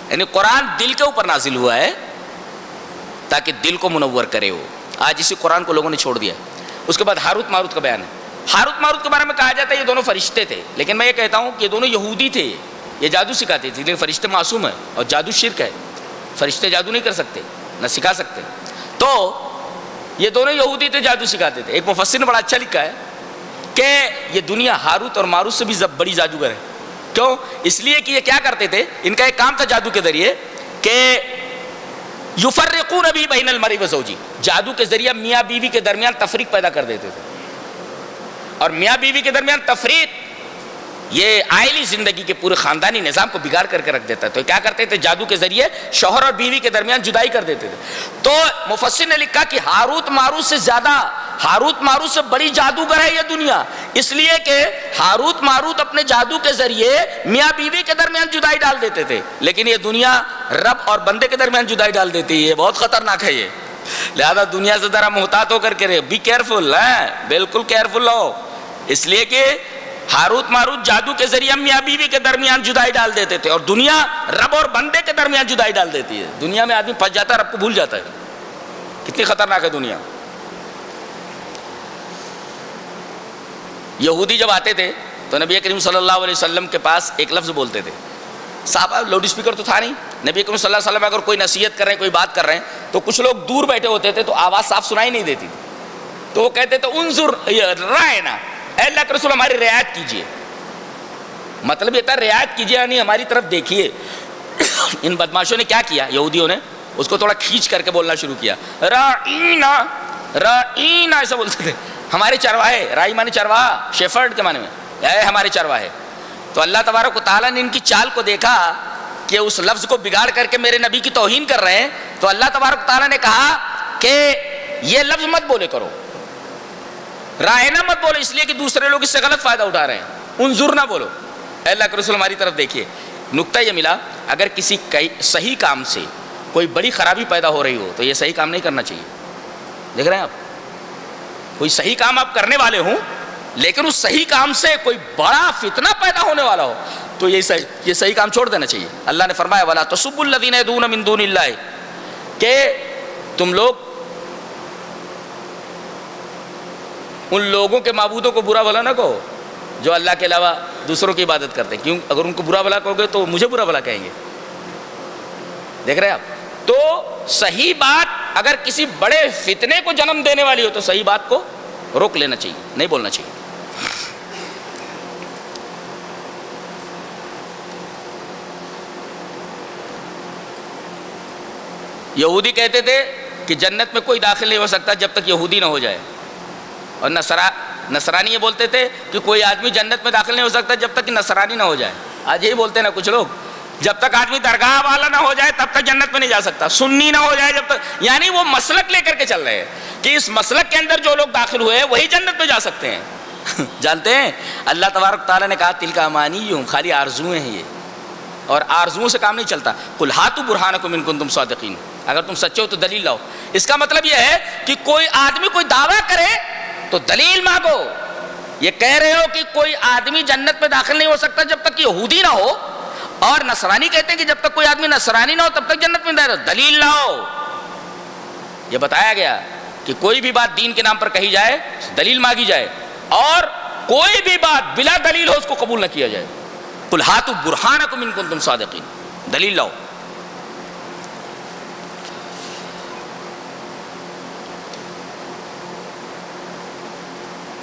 یعنی قرآن دل کے اوپر نازل ہوا ہے تاکہ دل کو منور کرے. ہو آج اسی قرآن کو لوگوں نے چھوڑ دیا. اس کے بعد ہاروت ماروت کا بیان ہے. ہاروت ماروت کے بارے میں کہا جاتا ہے یہ دونوں فرشتے تھے، لیکن میں یہ کہتا ہوں کہ یہ دونوں یہودی تھے. یہ جادو سکھاتے تھے، لیکن فرشتے معصوم ہیں اور جادو شرک ہے. فرشتے جادو نہیں کر سکتے نہ سکھا سکتے. تو یہ دونوں یہودی تھے، جادو سکھاتے تھے. ایک مفسر نے بڑا اچھا لکھا ہے کہ یہ دنیا ہاروت اور ماروت سے بھی بڑی جادوگر ہے. کیوں؟ اس لیے کہ یہ کیا کرتے تھے، ان کا ایک کام تھا جادو کے ذریعے کہ یفرقون بھی بین المرء و زوجہ، جادو کے ذریعے میاں بیوی کے درمیان تفریق پیدا کر دیتے تھے. اور میاں بیوی کے درمیان تفریق یہ عائلی زندگی کے پورے خاندانی نظام کو بگاڑ کر کے رکھ دیتا ہے. تو کیا کرتے تھے، جادو کے ذریعے شوہر اور بیوی کے درمیان جدائی کر دیتے تھے. تو مفسر نے لکھا کہ ہاروت ماروت سے زیادہ، ہاروت ماروت سے بڑی جادوگر ہے یہ دنیا، اس لیے کہ ہاروت ماروت اپنے جادو کے ذریعے میاں بیوی کے درمیان جدائی ڈال دیتے تھے، لیکن یہ دنیا رب اور بندے کے درمیان جدائی ڈال دیتی ہے. یہ بہت خطرناک ہے. یہ لہذا دنیا سے ذرا محتاط ہو کر کے رہے. بی کیئرفل ہے، بالکل کیئرفل ہو. اس لیے کہ ہاروت ماروت جادو کے ذریعے میاں بیوی کے درمیان جدائی ڈال دیتے تھے، اور دنیا رب اور بندے کے درمیان جدائی ڈال دیتی ہے. دنیا میں آدمی پھنس جاتا ہے، رب کو بھول جاتا ہے. کتنی خطرناک ہے دنیا. یہودی جب آتے تھے تو نبی کریم صلی اللہ علیہ وسلم کے پاس ایک لفظ بولتے تھے. صحابہ لاؤڈ اسپیکر تو تھا نہیں. نبی کریم صلی اللہ علیہ وسلم اگر کوئی نصیحت کر رہے ہیں، کوئی بات کر رہے ہیں، تو کچھ لوگ دور بیٹھے ہوتے تھے تو آواز صاف سنائی نہیں دیتی تھی. تو وہ کہتے تھے انظر رائنا، اے اللہ کے رسول ہماری رعایت کیجئے. مطلب یہ تھا رعایت کیجئے یعنی ہماری طرف دیکھیے. ان بدماشوں نے کیا کیا، یہودیوں نے اس کو تھوڑا کھینچ کر کے بولنا شروع کیا. رائنا رائنا ایسا بولتے تھے. ہمارے چرواہے، رائی مانے چرواہا، شیفرڈ کے معنی میں، اے ہمارے چرواہے. تو اللہ تبارک و تعالیٰ نے ان کی چال کو دیکھا کہ اس لفظ کو بگاڑ کر کے میرے نبی کی توہین کر رہے ہیں. تو اللہ تبارک و تعالیٰ نے کہا کہ یہ لفظ مت بولے کرو، رائنا مت بولو، اس لیے کہ دوسرے لوگ اس سے غلط فائدہ اٹھا رہے ہیں. انظر نہ بولو، اے اللہ کے رسول ہماری طرف دیکھیے. نقطہ یہ ملا، اگر کسی صحیح کام سے کوئی بڑی خرابی پیدا ہو رہی ہو تو یہ صحیح کام نہیں کرنا چاہیے. دیکھ رہے ہیں آپ، کوئی صحیح کام آپ کرنے والے ہوں لیکن اس صحیح کام سے کوئی بڑا فتنہ پیدا ہونے والا ہو تو یہ صحیح کام چھوڑ دینا چاہیے. اللہ نے فرمایا وَلَا تَسُبُّوا الَّذِينَ يَدْعُونَ مِن دُونِ اللَّهِ، کہ تم لوگ ان لوگوں کے معبودوں کو برا بھلا نہ کہو جو اللہ کے علاوہ دوسروں کی عبادت کرتے ہیں. کیوں؟ اگر ان کو برا بھلا کہو گے تو مجھے برا بھلا کہیں گے. دیکھ رہے ہیں آپ. تو صحیح بات اگر کسی بڑے فتنے کو جنم دینے والی ہو تو صحیح بات کو روک لینا چاہیے، نہیں بولنا چاہیے. یہودی کہتے تھے کہ جنت میں کوئی داخل نہیں ہو سکتا جب تک یہودی نہ ہو جائے، اور نصرانی یہ بولتے تھے کہ کوئی آدمی جنت میں داخل نہیں ہو سکتا جب تک کہ نصرانی نہ ہو جائے۔ آج یہی بولتے ہیں نا کچھ لوگ، جب تک آدمی درگاہ والا نہ ہو جائے تب تک جنت میں نہیں جا سکتا، سنی نہ ہو جائے جب تک، یعنی وہ مسلک لے کر کے چل رہے ہیں کہ اس مسلک کے اندر جو لوگ داخل ہوئے وہی جنت میں جا سکتے ہیں۔ جانتے ہیں اللہ تبارک تعالیٰ نے کہا تلک امانیہم، خالی آرزویں ہیں یہ، اور آرزوؤں سے کام نہیں چلتا۔ قل ہاتوا برہانکم ان کنتم صادقین، اگر تم سچے ہو تو دلیل لاؤ۔ اس کا مطلب یہ ہے کہ کوئی آدمی کوئی دعویٰ کرے تو دلیل مانگو۔ یہ کہہ رہے ہو کہ کوئی آدمی جنت میں داخل نہیں ہو سکتا جب تک یہودی نہ ہو، اور نصرانی کہتے ہیں کہ جب تک کوئی آدمی نصرانی نہ ہو تب تک جنت میں نہیں، دلیل لاؤ۔ یہ بتایا گیا کہ کوئی بھی بات دین کے نام پر کہی جائے دلیل مانگی جائے، اور کوئی بھی بات بلا دلیل ہو اس کو قبول نہ کیا جائے۔ قل ہاتوا برہانکم ان کنتم صادقین، دلیل لاؤ۔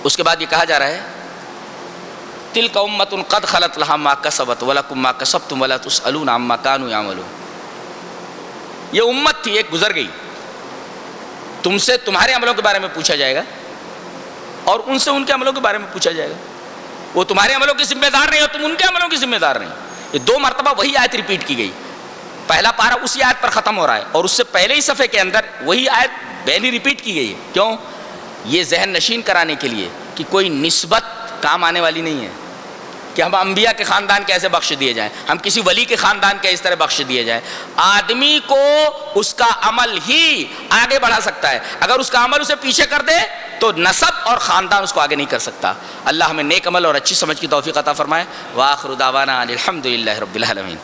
اس کے بعد یہ کہا جا رہا ہے تلک امۃ قد خلت لها ما کسبت ولکم ما کسبتم ولا تسألون عما كانوا يعملون۔ یہ امت تھی، ایک گزر گئی، تم سے تمہارے عملوں کے بارے میں پوچھا جائے گا اور ان سے ان کے عملوں کے بارے میں پوچھا جائے گا۔ وہ تمہارے عملوں کے ذمہ دار نہیں اور تم ان کے عملوں کے ذمہ دار نہیں۔ یہ دو مرتبہ وہی آیت ریپیٹ کی گئی، پہلا پارہ اسی آیت پر ختم ہو رہا ہے اور اس سے پہلے ہی صفحے کے اندر وہی آیت پہلی ریپیٹ کی گئی ہے۔ کیوں؟ یہ ذہن نشین کرانے کے لیے کہ کوئی نسبت کام آنے والی نہیں ہے کہ ہم انبیاء کے خاندان کیسے بخش دیے جائیں، ہم کسی ولی کے خاندان کے اس طرح بخش دیے جائیں۔ آدمی کو اس کا عمل ہی آگے بڑھا سکتا ہے، اگر اس کا عمل اسے پیچھے کر دے تو نسب اور خاندان اس کو آگے نہیں کر سکتا۔ اللہ ہمیں نیک عمل اور اچھی سمجھ کی توفیق عطا فرمائے۔ وآخر دعوانا الحمدللہ رب العالمین۔